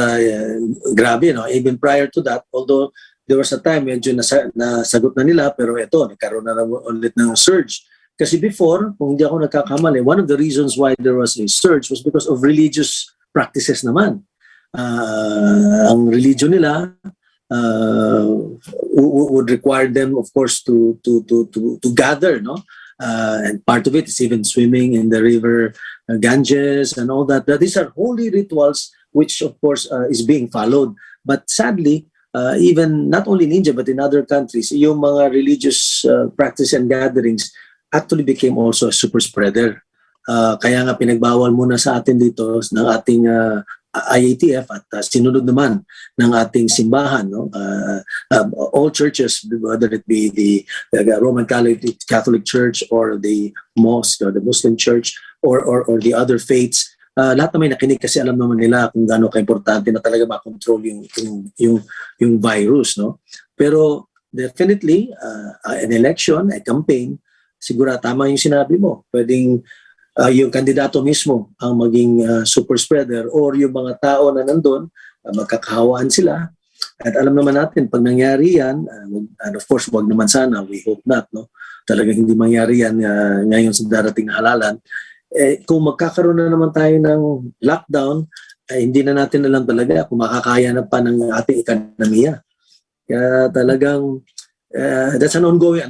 grabe, no? Even prior to that, although there was a time medyo nasagot na nila, pero ito, nagkaroon na ulit ng surge. Kasi before, kung hindi ako nagkakamali, one of the reasons why there was a surge was because of religious practices naman. Ang religion nila would require them, of course, to gather, no? And part of it is even swimming in the river Ganges and all that. These are holy rituals which, of course, is being followed. But sadly, even not only in India but in other countries, yung mga religious practice and gatherings actually became also a super spreader. Kaya nga pinagbawal muna sa atin dito ng ating IATF at sinunod naman ng ating simbahan, no? All churches, whether it be the Roman Catholic Church or the mosque or the Muslim Church or the other faiths, lahat na may nakinig kasi alam naman nila kung gaano ka-importante na talaga makontrol yung virus, no? Pero definitely an election, a campaign, siguro tama yung sinabi mo, pwedeng yung kandidato mismo ang maging super spreader or yung mga tao na nandun, magkakahawaan sila. At alam naman natin, pag nangyari yan, and of course, wag naman sana, we hope not, no? Talagang hindi mangyari yan ngayon sa darating na halalan. Kung magkakaroon na naman tayo ng lockdown, hindi na natin alam talaga kung makakaya na pa ng ating ekonomiya. Kaya talagang that's an ongoing,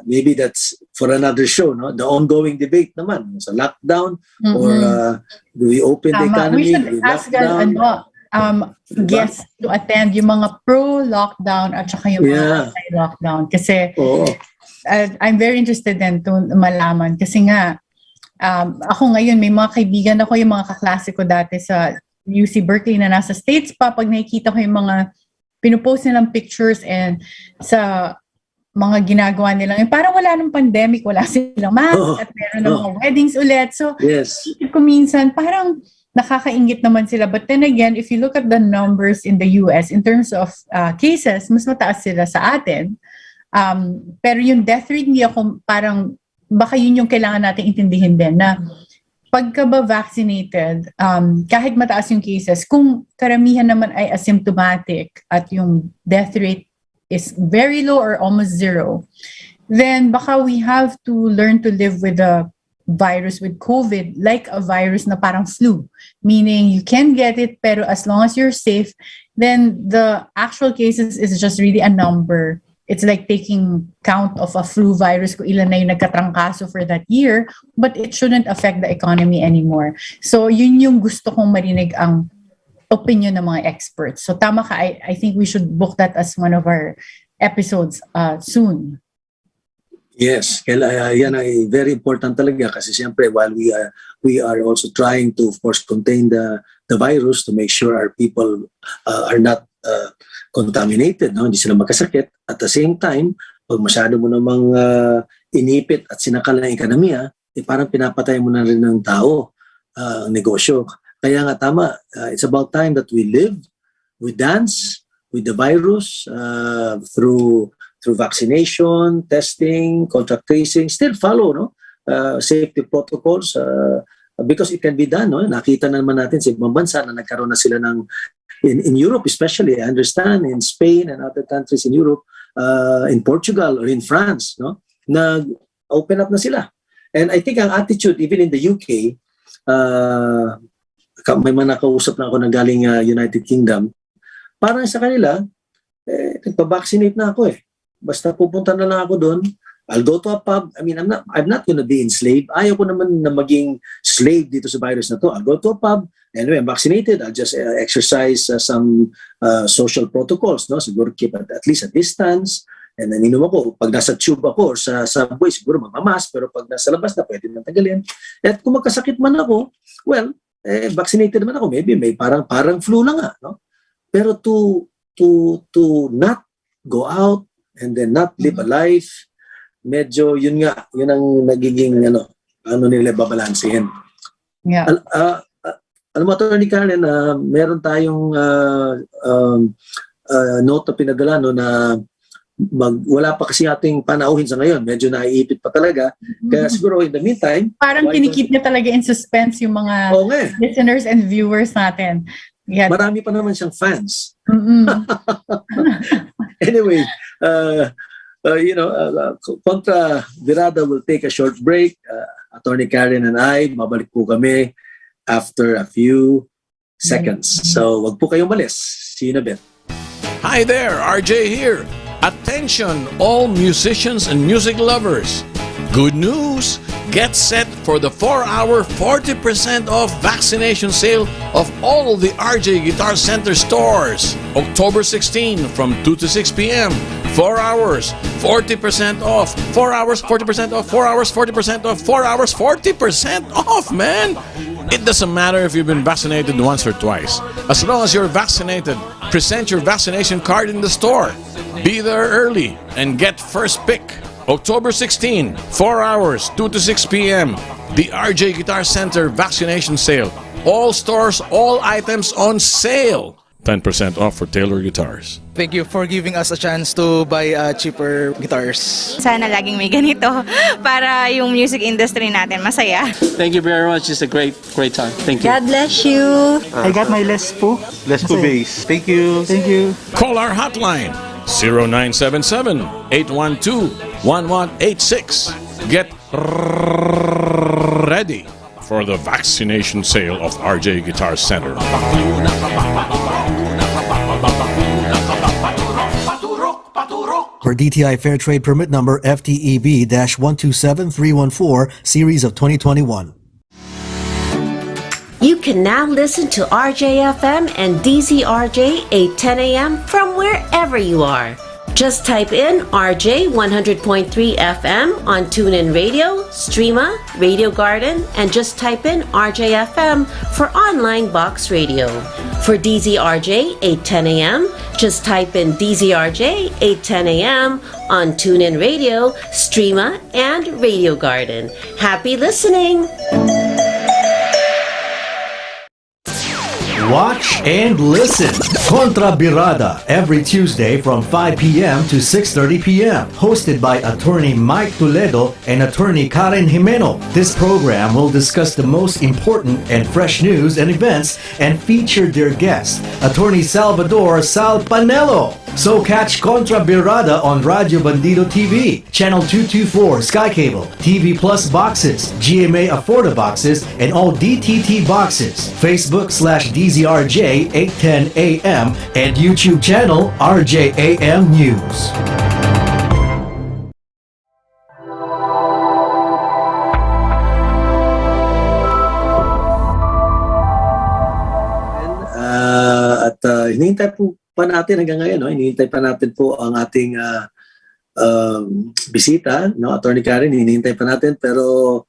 maybe that's for another show, no? The ongoing debate naman sa lockdown or do we open the economy? We should ask guests to attend yung mga pro-lockdown at saka yung mga anti-lockdown kasi I'm very interested din to malaman kasi nga ako ngayon may mga kaibigan ako, yung mga kaklase ko dati sa UC Berkeley na nasa States pa, pag nakikita ko yung mga pinupost nilang pictures and sa mga ginagawa nilang, parang wala nang pandemic, wala silang mask at meron ng mga weddings ulit. So, ko minsan, parang nakakaingit naman sila. But then again, if you look at the numbers in the US, in terms of cases, mas mataas sila sa atin. Pero yung death rate, hindi ako parang, baka yun yung kailangan natin intindihin din na pagka ba vaccinated, kahit mataas yung cases, kung karamihan naman ay asymptomatic at yung death rate is very low or almost zero, then baka we have to learn to live with the virus, with COVID, like a virus na parang flu. Meaning you can get it, pero as long as you're safe, then the actual cases is just really a number. It's like taking count of a flu virus kung ilan na yung nagkatrangkaso for that year, but it shouldn't affect the economy anymore. So yun yung gusto kong marinig ang opinion ng mga experts. So tama ka, I think we should book that as one of our episodes soon. Yes, yan ay very important talaga kasi siyempre while we are also trying to of course contain the virus to make sure our people are not contaminated, no? Hindi sila magkasakit. At the same time, pag masyado mo namang inipit at sinakal ng ekonomiya, parang pinapatay mo na rin ng tao ang negosyo. Kaya nga tama, it's about time that we live, we dance with the virus through vaccination, testing, contact tracing, still follow safety protocols because it can be done. No? Nakita na naman natin sa ibang bansa na nagkaroon na sila ng, in Europe especially, I understand, in Spain and other countries in Europe, in Portugal or in France, no? Nag-open up na sila. And I think ang attitude, even in the UK, may mga nakausap na ako na galing United Kingdom, parang sa kanila, nagpa-vaccinate na ako eh. Basta pupunta na lang ako doon, I'll go to a pub. I mean, I'm not gonna be enslaved. Ayaw ko naman na maging slave dito sa virus na to. I'll go to a pub, anyway, I'm vaccinated. I'll just exercise some social protocols, no? Siguro keep at least a distance. And then inom ako, pag nasa tube ako or sa subway, siguro magmamask, pero pag nasa labas na, pwede nang tagalin. At kung magkasakit man ako, well, vaccinated naman ako, maybe may parang flu lang no? Pero to not go out and then not live a life, medyo yun ang nagiging nila babalansehin. Yeah. Alam mo, Atty. Karen, meron tayong note na pinadala na wala pa kasi ating panauhin sa ngayon. Medyo naiipit pa talaga. Kaya siguro in the meantime... Parang kinikip niya talaga in suspense yung mga listeners and viewers natin. Yeah. Marami pa naman siyang fans. Anyway, Kontra Birada will take a short break. Atty. Karen and I, mabalik po kami after a few seconds. So, wag po kayong malis. See you in a bit. Hi there, RJ here. Attention, all musicians and music lovers. Good news! Get set for the 4-hour 40% off vaccination sale of all the RJ Guitar Center stores. October 16 from 2 to 6 p.m. 4 hours, 40% off. 4 hours, 40% off. 4 hours, 40% off. 4 hours, 40% off, man! It doesn't matter if you've been vaccinated once or twice. As long as you're vaccinated, present your vaccination card in the store. Be there early and get first pick. October 16, 4 hours, 2 to 6 p.m. The RJ Guitar Center vaccination sale. All stores, all items on sale. 10% off for Taylor guitars. Thank you for giving us a chance to buy cheaper guitars. Sana laging may ganito para yung music industry natin masaya. Thank you very much. It's a great time. Thank you. God bless you. I got my Les Poo bass. Thank you. Thank you. Call our hotline 0977-812-1186. Get ready for the vaccination sale of RJ Guitar Center. For DTI Fair Trade Permit Number FTEB-127314, Series of 2021. You can now listen to RJFM and DZRJ 810 AM from wherever you are. Just type in RJ 100.3 FM on TuneIn Radio, Streama, Radio Garden, and just type in RJFM for online box radio. For DZRJ 810 AM, just type in DZRJ 810 AM on TuneIn Radio, Streama, and Radio Garden. Happy listening! Watch and listen. Kontra Birada every Tuesday from 5 p.m. to 6:30 p.m. Hosted by Atty. Mike Toledo and Atty. Karen Jimeno. This program will discuss the most important and fresh news and events and feature their guest, Atty. Salvador Sal Panelo. So catch Kontra Birada on Radio Bandido TV, Channel 224 Sky Cable, TV Plus boxes, GMA Afforda boxes, and all DTT boxes. Facebook/DZRJ 810 AM and YouTube channel RJAM News. hinihintay po pa natin hanggang ngayon, no? Hinihintay pa natin po ang ating bisita, no? Attorney Karen, hinihintay pa natin, pero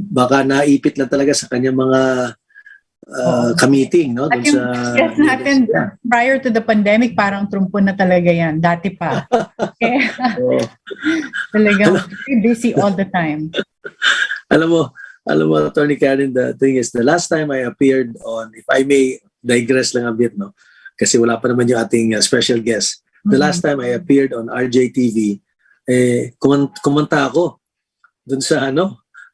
baka naipit lang talaga sa kanyang mga ka-meeting, no? At Dun yung guest natin, prior to the pandemic, parang trumpo na talaga yan. Dati pa. Talagang busy all the time. Alam mo, Attorney Karen, the thing is, the last time I appeared on, if I may digress lang a bit, no? Kasi wala pa naman yung ating special guest. The last time I appeared on RJTV, kumanta ako dun sa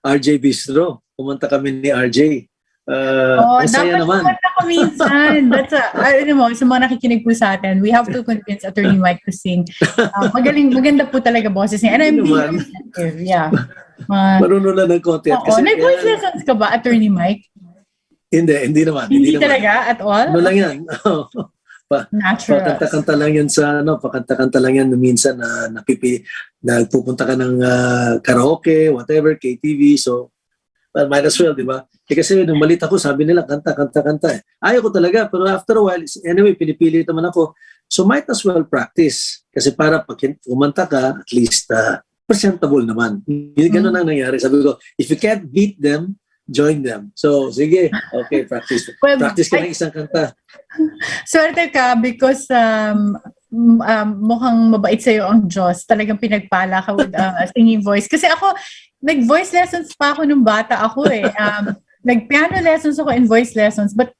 RJ Bistro. Kumanta kami ni RJ. Masaya naman. Dapat ko minsan. That's sa mga nakikinig po sa atin, we have to convince Attorney Mike to sing. Maganda po talaga boses niya. And I'm being sensitive. Yeah. Marunong na ng konti. Nag-voice lessons ka ba, Attorney Mike? Hindi naman. Hindi talaga at all? Ano lang yan? Natural. Pakanta-kanta lang yan pakanta-kanta lang yan minsan na nagpupunta ka ng karaoke, whatever, KTV, so well, might as well, di ba? Kasi nung malit ako, sabi nila, kanta. Ayaw ko talaga, pero after a while, anyway, pinipili naman ako. So might as well practice. Kasi para pag kumanta ka, at least presentable naman. Ganun ang nangyari. Sabi ko, if you can't beat them, join them. So, sige. Okay, practice. Practice ka ng isang kanta. Swerte ka because mukhang mabait sa'yo ang Diyos. Talagang pinagpala ka with singing voice. Kasi ako, nag-voice lessons pa ako nung bata ako eh. Nag-piano lessons ako and voice lessons. But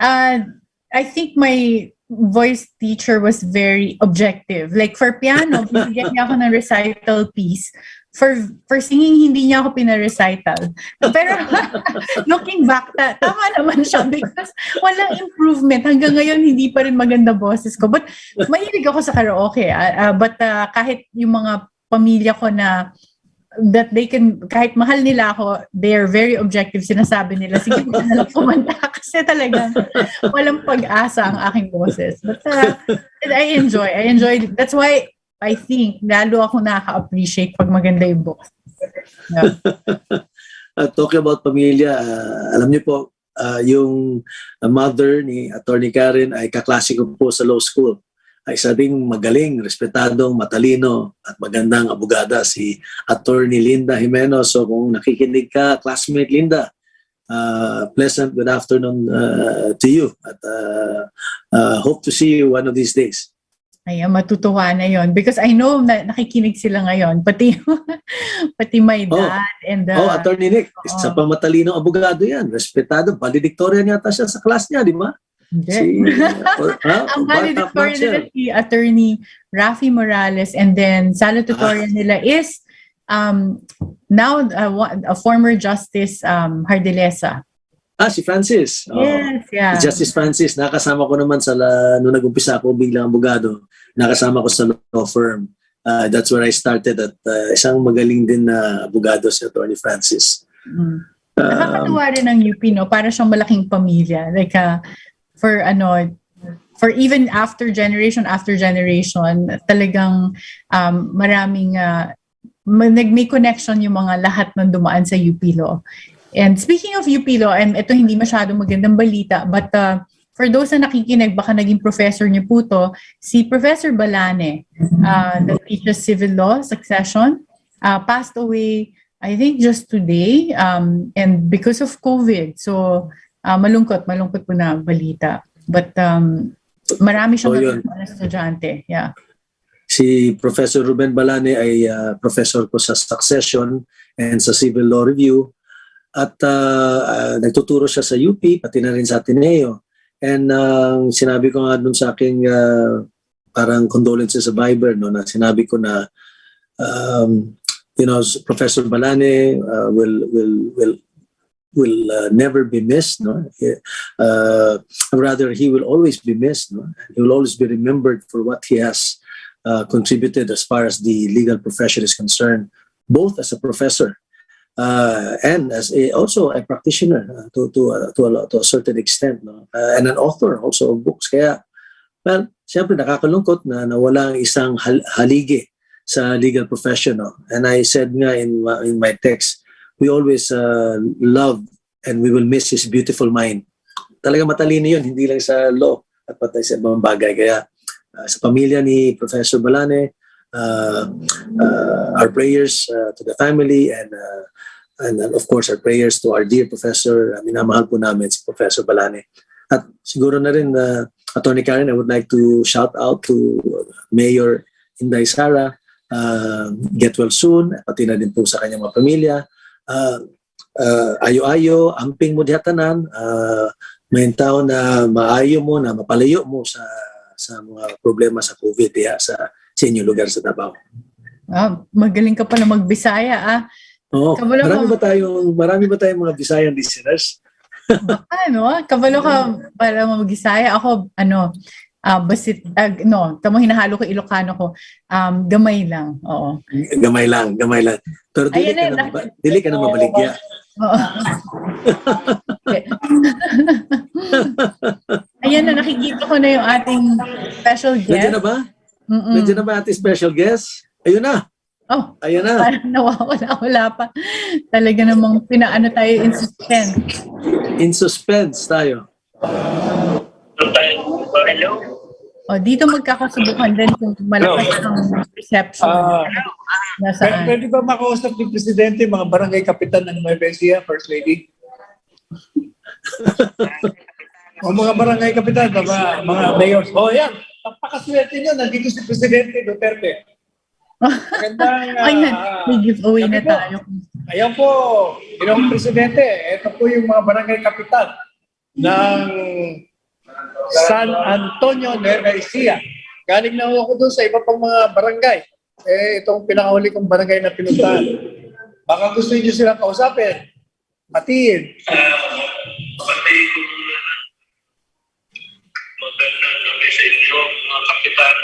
I think my voice teacher was very objective. Like for piano, binigyan niya ako ng recital piece. For singing, hindi niya ako pina-recital. Pero looking back, tama naman siya because walang improvement. Hanggang ngayon, hindi pa rin maganda boses ko. But mahilig ako sa karaoke. But kahit yung mga pamilya ko na that they can, kahit mahal nila ako, they are very objective. Sinasabi nila, sige mo na lang kumanta kasi talagang walang pag-asa ang aking boses. But I enjoy. That's why I think lalo ako nakaka-appreciate pag maganda yung boses. Yeah. Talking about pamilya, alam niyo po, yung mother ni Attorney Karen ay kaklase ko po sa law school. Ay isa ding magaling, respetadong, matalino at magandang abogada si Attorney Linda Jimeno. So kung nakikinig ka, classmate Linda, pleasant good afternoon to you at hope to see you one of these days. Ay, matutuwa na yon because I know na nakikinig sila ngayon, pati my dad and Attorney Nick, isa pa matalinong abogado yan, respetado, valedictorian yata siya sa class niya, di ba? Ang valedictorian nila si Attorney Rafi Morales and then salutatorian nila is now a former Justice Hardilesa. Si Francis. Yes, yeah. Justice Francis, nakasama ko naman nung nag-umpisa ako biglang abogado, nakasama ko sa law firm. That's where I started at isang magaling din na abogado si Attorney Francis. Nakakatuwa rin ng UP, no? Para siyang malaking pamilya. Like, for even after generation, talagang maraming may connection yung mga lahat ng dumaan sa UP Law. And speaking of UP Law, ito hindi masyadong magandang balita, but for those na nakikinig, baka naging professor niyo po to, si Professor Balane, that teaches civil law, succession, passed away, I think just today, and because of COVID. So, malungkot po na balita. But marami siyang mga estudyante. Yeah. Si Professor Ruben Balane ay professor ko sa succession and sa civil law review. At nagtuturo siya sa UP, pati na rin sa Ateneo. And sinabi ko nga dun sa aking parang condolences sa Viber, no, na sinabi ko na Professor Balane will never be missed, no? Rather, he will always be missed, no? He will always be remembered for what he has contributed as far as the legal profession is concerned, both as a professor and as also a practitioner to a certain extent, no? And an author also of books. Kaya, well, siyempre nakakalungkot na nawala ang isang haligi sa legal profession, no? And I said nga in my text, we always love and we will miss his beautiful mind. Talaga matalino yun, hindi lang sa law, at patay sa ibang bagay. Kaya sa pamilya ni Professor Balane, our prayers to the family and of course our prayers to our dear Professor. Minamahal po namin si Professor Balane. At siguro na rin, Atty. Karen, I would like to shout out to Mayor Inday Sara. Get well soon, pati na din po sa kanyang mga pamilya. Ayo-ayo, amping mo dihatanan, may tao na maayo mo, na mapalayo mo sa mga problema sa COVID sa inyong lugar sa Davao. Magaling ka pala magbisaya Oo. Marami ba tayong mga Bisayan listeners? Baka, no? Kabalo ka para mag-Bisaya. Ako, basit, tamo hinahalo ko Ilocano ko. Gamay lang, oo. Gamay lang. Pero dili ka na mabaligya. Oo. Ayan na, nakikita ko na yung ating special guest. Nandiyan na ba? Nandiyan na ba ating special guest? Ayun na. Oh, ayun na. Parang nawawala pa. Talaga namang pinaano tayo in suspense. In suspense tayo. Hello? Dito magkakasubukan din kung malakas ang reception. Nasaan? Pwede ba makausap ni Presidente, mga barangay kapitan ng Nueva Ecija, First Lady? O mga barangay kapitan, mga mayors. Yan. Napakaswerte nyo. Nandito si Presidente Duterte. Magandang... may giveaway na tayo. Ayan po, Ginoong Presidente. Ito po yung mga barangay kapitan ng San Antonio, Nueva Ecija. Galing na ako doon sa iba pang mga barangay. Itong pinakahuli kong barangay na pinuntahan. Baka gusto niyo silang kausapin. Matiin. Magandang gabi sa inyo, mga kapitan.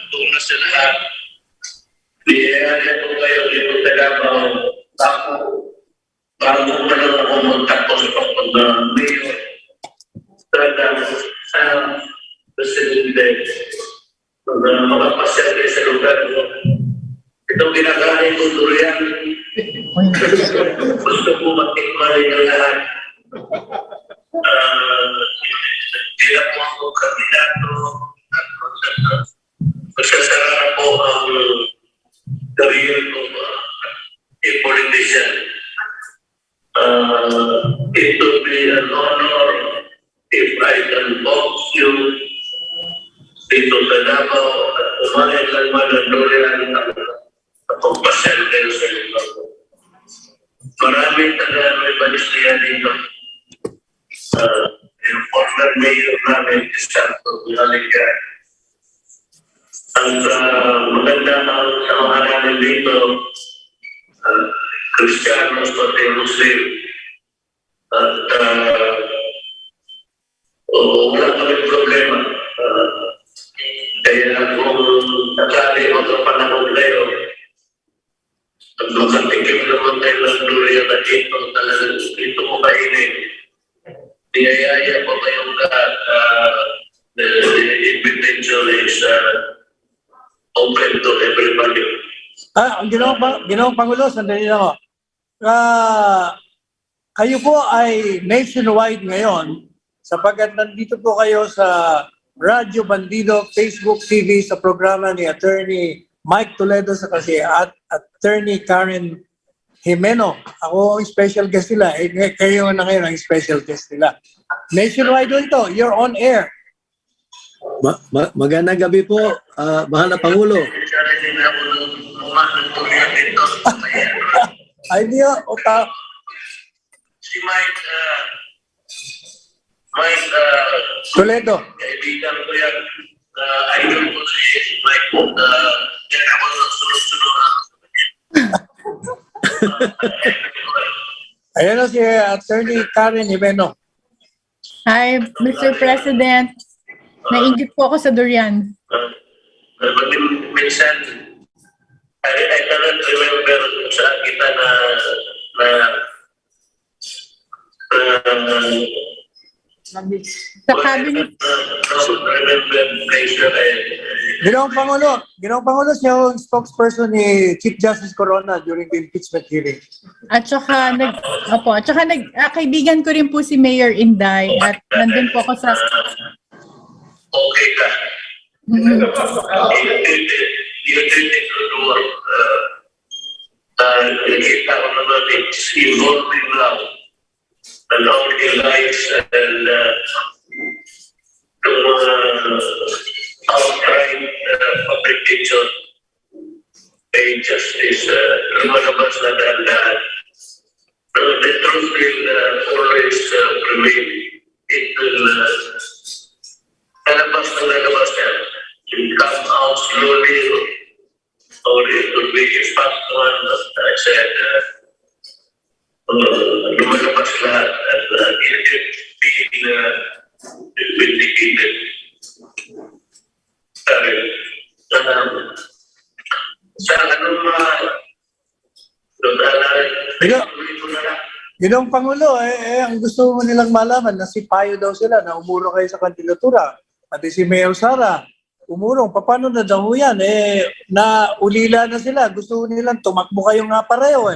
Tunas sa lahat. Biyaya po kayo dito sa Davao. Ako, bago pa lang ako magtapos pag-mayor. Talagang sa Presidente, makapasyal kayo sa lugar ko. Itong ginagaling ko durian. Gusto ko matikmali ng lahat. Hindi po ako kandidato. Magsasara na po ang career ko a politician. It will be an honor if I can box you dito sa Davao at umahin lang manandurian at pagpasyal kayo sa lugar ko. Maraming may banisya dito. Yung former mayor namin, Santo Bulalega. Ang maganda sa mga namin dito, Kristiyanos pati Muslim. At wala kami problema. Kaya kung nakali o sa panahon kayo, at makatikim naman kayo ng durian na dito, talagang dito mo kainin. Niyayaya po kayong lahat. The invitation is open to everybody. Ang Ginoong Pangulo, sandali lang ako. Kayo po ay nationwide ngayon sapagkat nandito po kayo sa Radyo Bandido, Facebook TV sa programa ni Atty. Mike Toledo sa kasi at Atty. Karen Jimeno. Ako ang special guest nila. Kayo na ngayon ang special guest nila. Nationwide ito. You're on air. Magandang gabi po, mahal na Pangulo. Ay, niyo. Si Mike Toledo. Kaibigan ko yan. Idol ko si Mike. Yan ako sunod-sunod. Ayan na si Atty. Karen Jimeno. Hi, Mr. President. Nainggit po ako sa durian. Minsan, I cannot remember sa kita na Sa cabinet. Ginoong Pangulo, siya yung spokesperson ni Chief Justice Corona during the impeachment hearing. At saka kaibigan ko rin po si Mayor Inday at nandun po ako sa Okay ka. You did it good work. Nakikita ko naman it's evolving now. And all the lights and yung outright fabrication ay justice lumalabas na dahan-dahan. The truth will always prevail. It will lalabas yan. It will come out slowly or it will be a fast one. I said, lumalabas lahat at it will be vindicated. Sa anong Ginoong Pangulo, ang gusto mo nilang malaman na si Payo daw sila na umurong kayo sa kandidatura. Pati si Mayor Sara, umurong. Paano na daw yan? Naulila na sila. Gusto nilang tumakbo kayo nga pareho.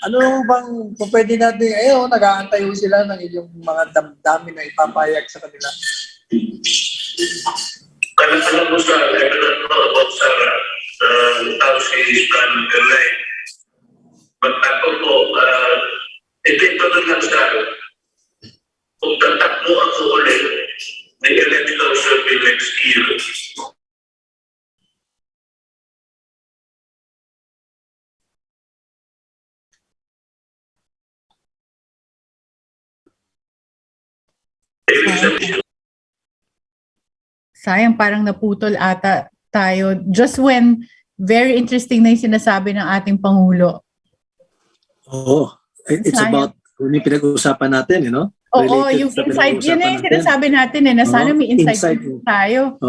Ano bang pwede natin? Nag-aantay sila ng inyong mga damdamin na ipapayag sa kanila. Alam mo sa Lieutenant about Sara, tao si Stan Galay. But ako po, ito na lang sa kung tatakbo ako ulit, the electoral circle next year. sayang parang naputol ata tayo just when very interesting na yung sinasabi ng ating Pangulo. Oo. It's sayang. About yung pinag-uusapan natin, you know? Oo, yung insight, yun na yung sinasabi natin na sana may insight tayo.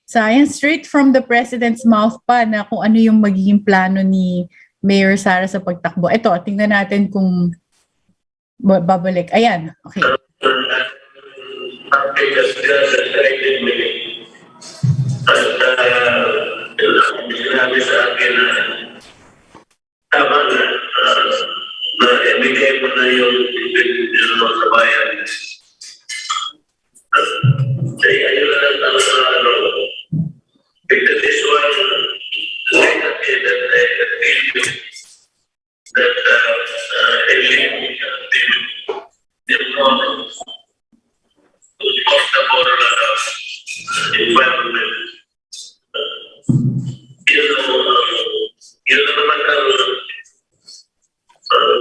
Sayang, straight from the President's mouth pa na kung ano yung magiging plano ni Mayor Sara sa pagtakbo. Ito, tingnan natin kung babalik. Ayan, okay. Sinabi sa akin na tama na ibigay mo na yung sa bayan. Ayun na lang because this one like that environment. Yun naman ang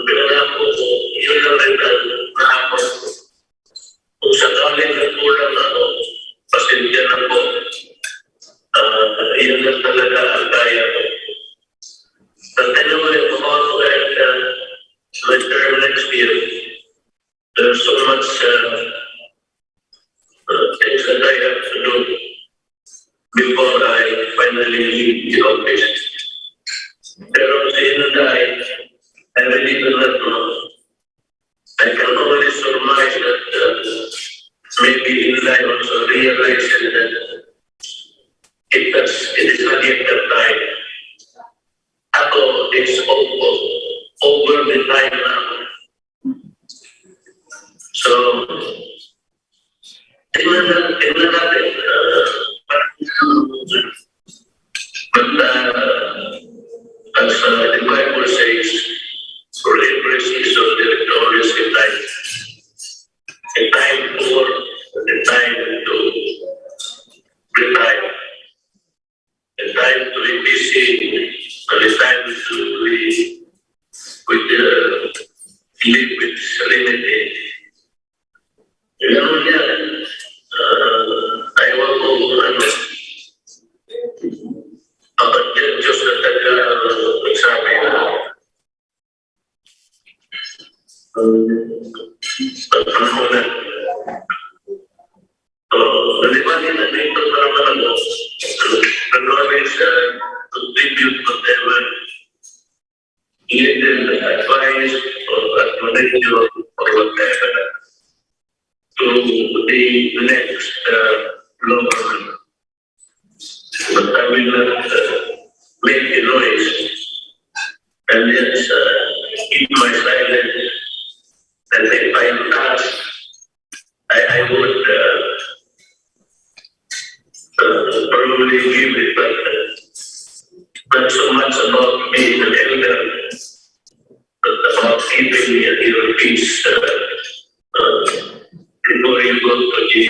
pinangako ko, yun lang rin ang nahapon ko. Kung sakaling nagkulang ako, pasensya na po. Yun lang talaga ang kaya ko. But anyway, about my term next year, there's so much things that I have to do before I finally leave the office. Pero I really do not know. I can only surmise that maybe in life also realizing that it is not yet the time. Ako is over the time now. So, tingnan natin. But as the Bible says, for every season there is always a time. A time for a time to retire. A time to be busy, and a time to live with serenity. Ganun yan. Ayaw ko kapag yan Diyos na nagsabi na pagkakunan. Nalimanin na dito para ano, always contribute whatever little advice or admonition or whatever to to the next law government. But I will not make a noise and just keep my silence. And if I ask, I would probably give it, but not so much about being an elder, but about keeping your peace before you go to the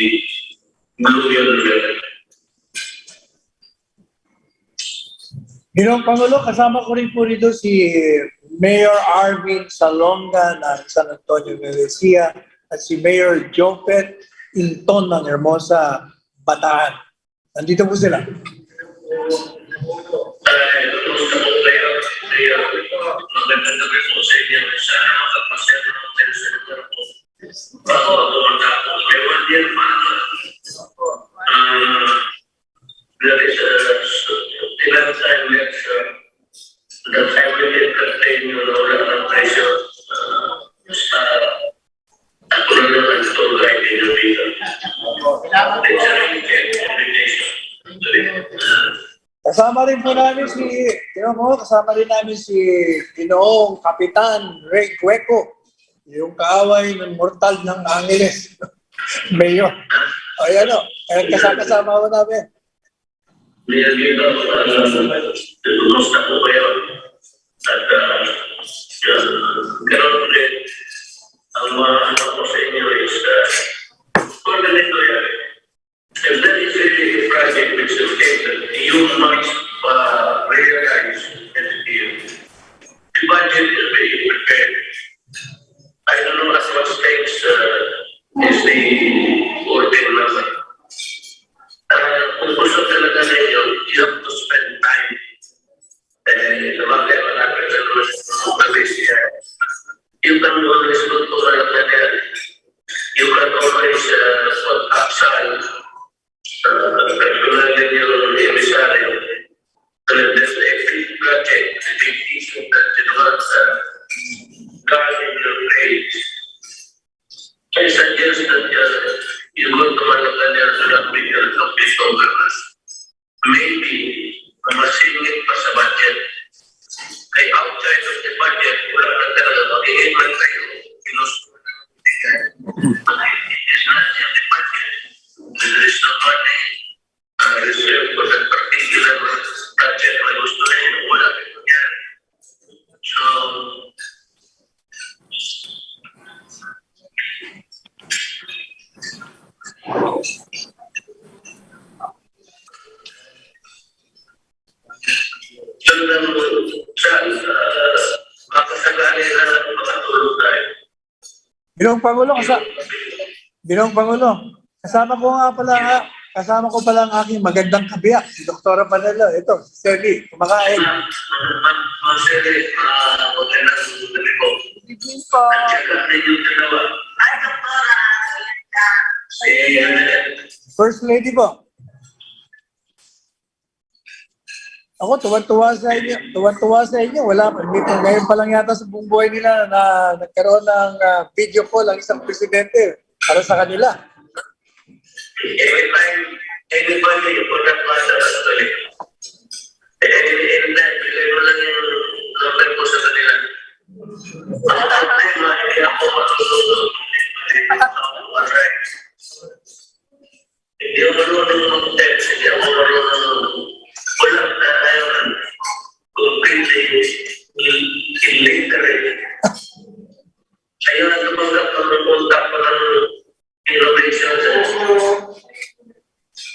million level. Ginoong Pangulo, kasama ko rin po rito si Mayor Arvin Salonga ng San Antonio, Valencia at si Mayor Jopet Inton ng Hermosa, Bataan. Nandito po sila. Kumusta po kayo? Magandang gabi po sa inyo. Sana makapasya naman kayo sa lugar po. Bago ako matapos. Ewan yan, there is ilang time left that I will entertain you wala ng pressure sa ako na naman tour guide ninyo dito. It's a invitation. Kasama rin po namin kasama rin namin si Ginoong Kapitan Ray Cueco, yung kaaway ng mortal ng Angeles. Mayor. Ayan o, kasama ko namin. Lihat dito, kumusta po kayo? At ganoon ulit, ang mga anak ko sa inyo is kung ganito yan. If that is really a project which is stated, you must realize and feel. The budget is being prepared. I don't know at what stage is the voting number. Kung gusto talaga ninyo, you have to spend time. Sabagay, malapit na naman sa Malaysia. You can always go to Canada. You can always put upside. Personal ninyo, emisaryo. There's a big project, a big issue that you want God in your place. I suggest that you go to Malacanang to the bigger of this government. Maybe, masingit pa sa budget. Kay outside of the budget, wala na talaga mag-i-iman kayo. Pinusunan ng bigay. It is not in the budget. There is no money reserved for that particular project na gusto rin. Wala rin yan. So, Ginoong Pangulo, kasama ko pala ang aking magandang kabiyak, si Dr. Panelo. Ito, si Sally, kumakain. Sally, magandang gabi po. At saka yung dalawa. First Lady po. Ako, tuwan-tuwa sa inyo. Wala, ngayon pa lang yata sa buong buhay nila na nagkaroon ng video call ang isang presidente para sa kanila. Every time, anybody you put that matter actually. And that, bigay mo lang yung number ko sa kanila. Ang problema, hindi ako matulog. Alright. Hindi ako marunong mag-text, hindi ako marunong wala na ngayon completely illiterate. Ayaw na tumanggap ng repunta pa ng innovation.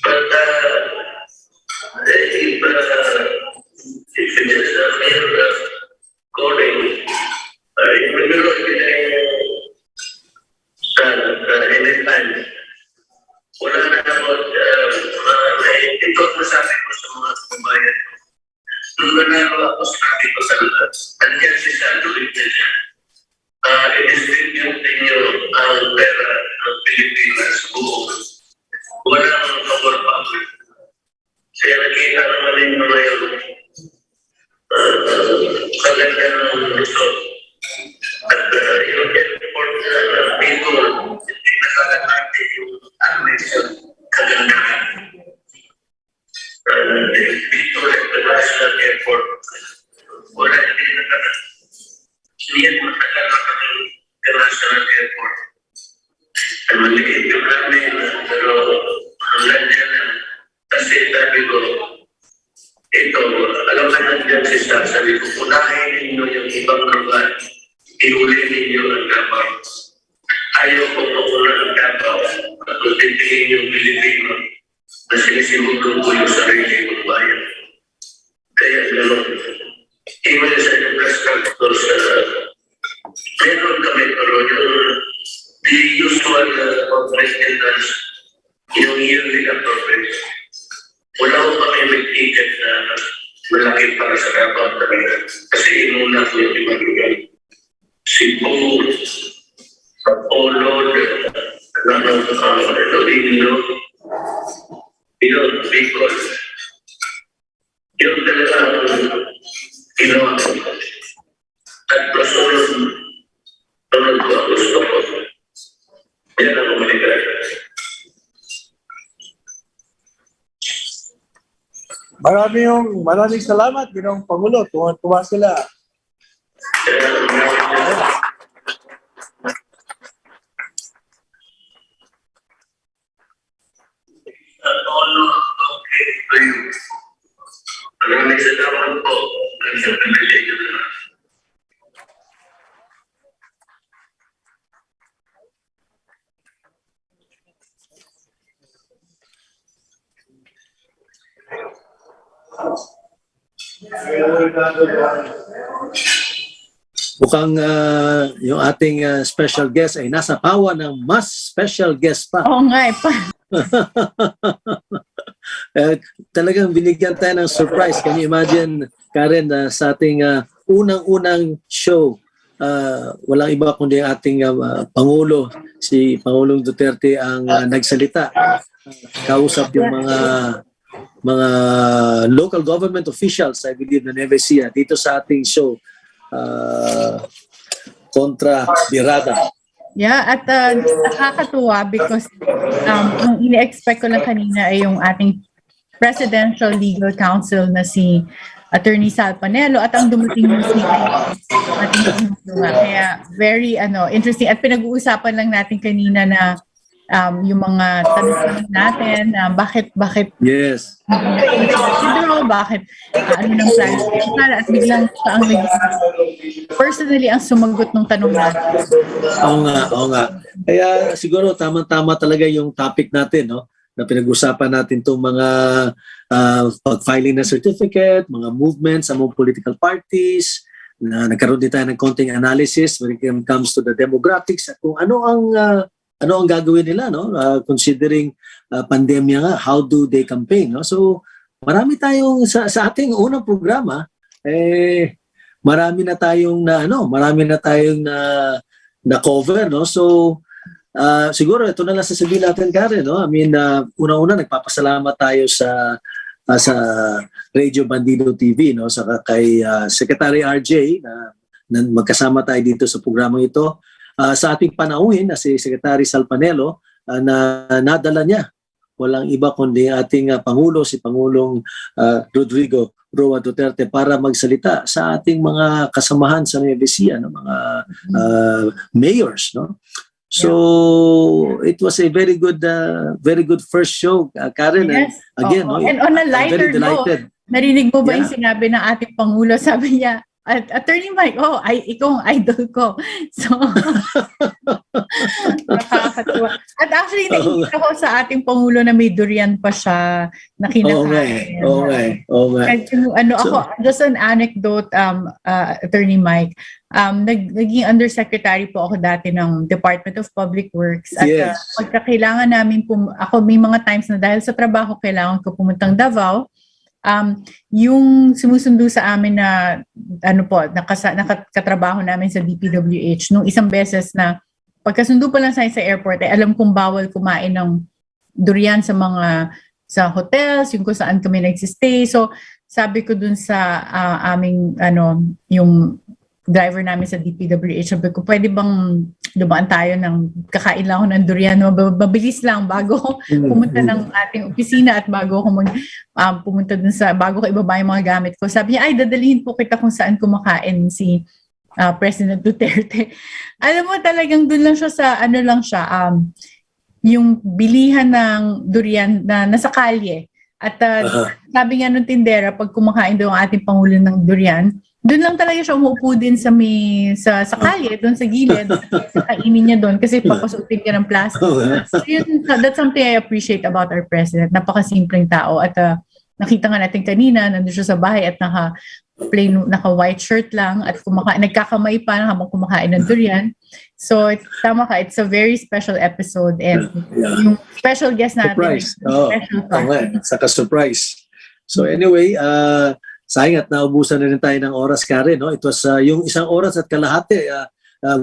But if it is a mere coding, in the middle of anytime, wala na about ito ang masabi ko sa mga kabayan. Nung nanalo ako sa sabi ko sa lahat, nandiyan si Sandulit na niya. I-distribute ninyo ang pera ng Pilipinas buong. Walang power public. Kaya nakita naman ninyo ngayon kaganda ng result. At yung report na people, hindi na kaganda natin yung admission kagandahan. Dito International Airport, wala hindi na hindi yan matagal ng International Airport. Ay maliit yung namin, pero hanggang dyan lang. Kasi sabi ko, ito, alam ka nandiyan si Sir, sabi ko, unahin ninyo yung ibang lugar, ihuli ninyo ang Davao. Ayaw ko mauna ang Davao, at kung titingin yung Pilipino, na sinisimulong ko yung sarili ng bayan. Kaya gano'n, even sa infrastructure, meron kami pero yung the usual maintenance, yung yearly appropriation. Wala ko kami may ticket na malaki para sa Davao talaga. Kasi inuna ko yung ibang lugar. Cebu, Bacolod, Toledo, yun, Bicol. Yung talaga ginawa ko. At pasunod ko ang gusto ko. Yan ang kumaligay. Maraming salamat, Ginoong Pangulo. Tuwa sila. Maraming salamat po. Sa privilege na. Mukhang yung ating special guest ay nasa pawa ng mas special guest pa. Oo nga, pa. Talagang binigyan tayo ng surprise. Can you imagine, Karen, sa ating unang-unang show, walang iba kundi ang ating Pangulo, si Pangulong Duterte ang nagsalita. Kausap yung mga local government officials, I believe, na Nueva Ecija dito sa ating show, Kontra, Birada. Yeah, at nakakatuwa because ang ini-expect ko lang kanina ay yung ating Presidential Legal Counsel na si Attorney Sal Panelo at ang dumating mo si ating kaya very interesting at pinag-uusapan lang natin kanina na yung mga tanong natin na bakit yes bakit ano nang plan at biglang siya ang personally ang sumagot ng tanong natin. Oo nga. Kaya siguro tama-tama talaga yung topic natin, no? Na pinag-usapan natin itong mga pag-filing na certificate, mga movements sa mga political parties, na nagkaroon din tayo ng konting analysis when it comes to the demographics at kung ano ang gagawin nila, no? Considering pandemya nga, how do they campaign, no? So marami tayong sa ating unang programa marami na tayong na cover, no? So siguro ito na lang sasabihin natin, Karen, no? I mean, una-una nagpapasalamat tayo sa Radio Bandido TV, no? Saka kay Secretary RJ na magkasama tayo dito sa programang ito. Sa ating panauhin na si Secretary Sal Panelo na nadala niya walang iba kundi ating Pangulo, si Pangulong Rodrigo Roa Duterte para magsalita sa ating mga kasamahan sa Nueva Ecija, no? Mga mayors, no? So it was a very good first show, Karen. Yes. And again, no? And on a lighter note, narinig mo ba yung sinabi ng ating Pangulo? Sabi niya, Attorney Mike, ikaw ang idol ko. So, nakakatuwa. At actually, nakikita ko sa ating Pangulo na may durian pa siya na kinakain. Okay. Just an anecdote, Attorney Mike. Naging undersecretary po ako dati ng Department of Public Works. At pagka kailangan namin, ako may mga times na dahil sa trabaho, kailangan ko pumuntang Davao. Yung sumusundo sa amin na nakakatrabaho namin sa DPWH nung isang beses na pagkasundo pa lang sa airport alam kong bawal kumain ng durian sa hotels, yung kung saan kami nagsistay. So sabi ko dun sa aming yung driver namin sa DPWH. Sabi ko, pwede bang dumaan tayo ng kakain lang ako ng durian, mabilis lang bago pumunta ng ating opisina at bago ako pumunta dun bago ko ibaba yung mga gamit ko. Sabi niya, ay dadalhin po kita kung saan kumakain si President Duterte. Alam mo talagang dun lang siya sa yung bilihan ng durian na nasa kalye. At sabi nga nung tindera, pag kumakain daw ang ating Pangulo ng durian, doon lang talaga siya umuupo din sa kalye, doon sa gilid. Kainin niya doon kasi papasutin ka ng plastic. So that's something I appreciate about our president. Napakasimpleng tao. At nakita nga natin kanina, nandun siya sa bahay at naka-white shirt lang at nagkakamay pa habang kumakain ng durian. So, tama ka, it's a very special episode and yung special guest natin. Surprise. Special pa. Saka surprise. So anyway, sayang at naubusan na rin tayo ng oras, Karen. No? It was yung 1 oras at kalahati.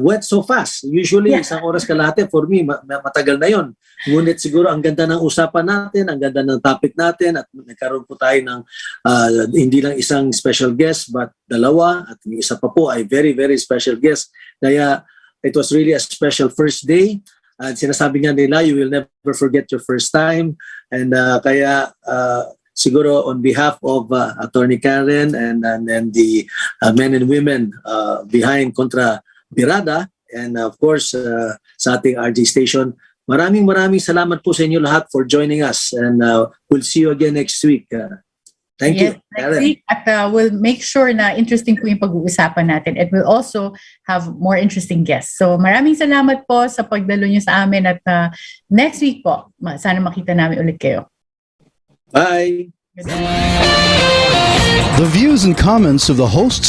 Went so fast. Usually, 1 oras kalahati, for me, matagal na yon. Ngunit siguro ang ganda ng usapan natin, ang ganda ng topic natin, at nagkaroon po tayo ng hindi lang isang special guest, but 2, at yung isa pa po ay very, very special guest. Kaya it was really a special first day. At sinasabi nga nila, you will never forget your first time. And kaya siguro on behalf of Attorney Karen and the men and women behind Kontra Birada, and of course sa ating RJ station, maraming salamat po sa inyo lahat for joining us, and we'll see you again next week. Thank you, Next week, at we'll make sure na interesting po yung pag-uusapan natin, and we'll also have more interesting guests. So maraming salamat po sa pagdalo niyo sa amin, at next week po, sana makita namin ulit kayo. Bye! The views and comments of the hosts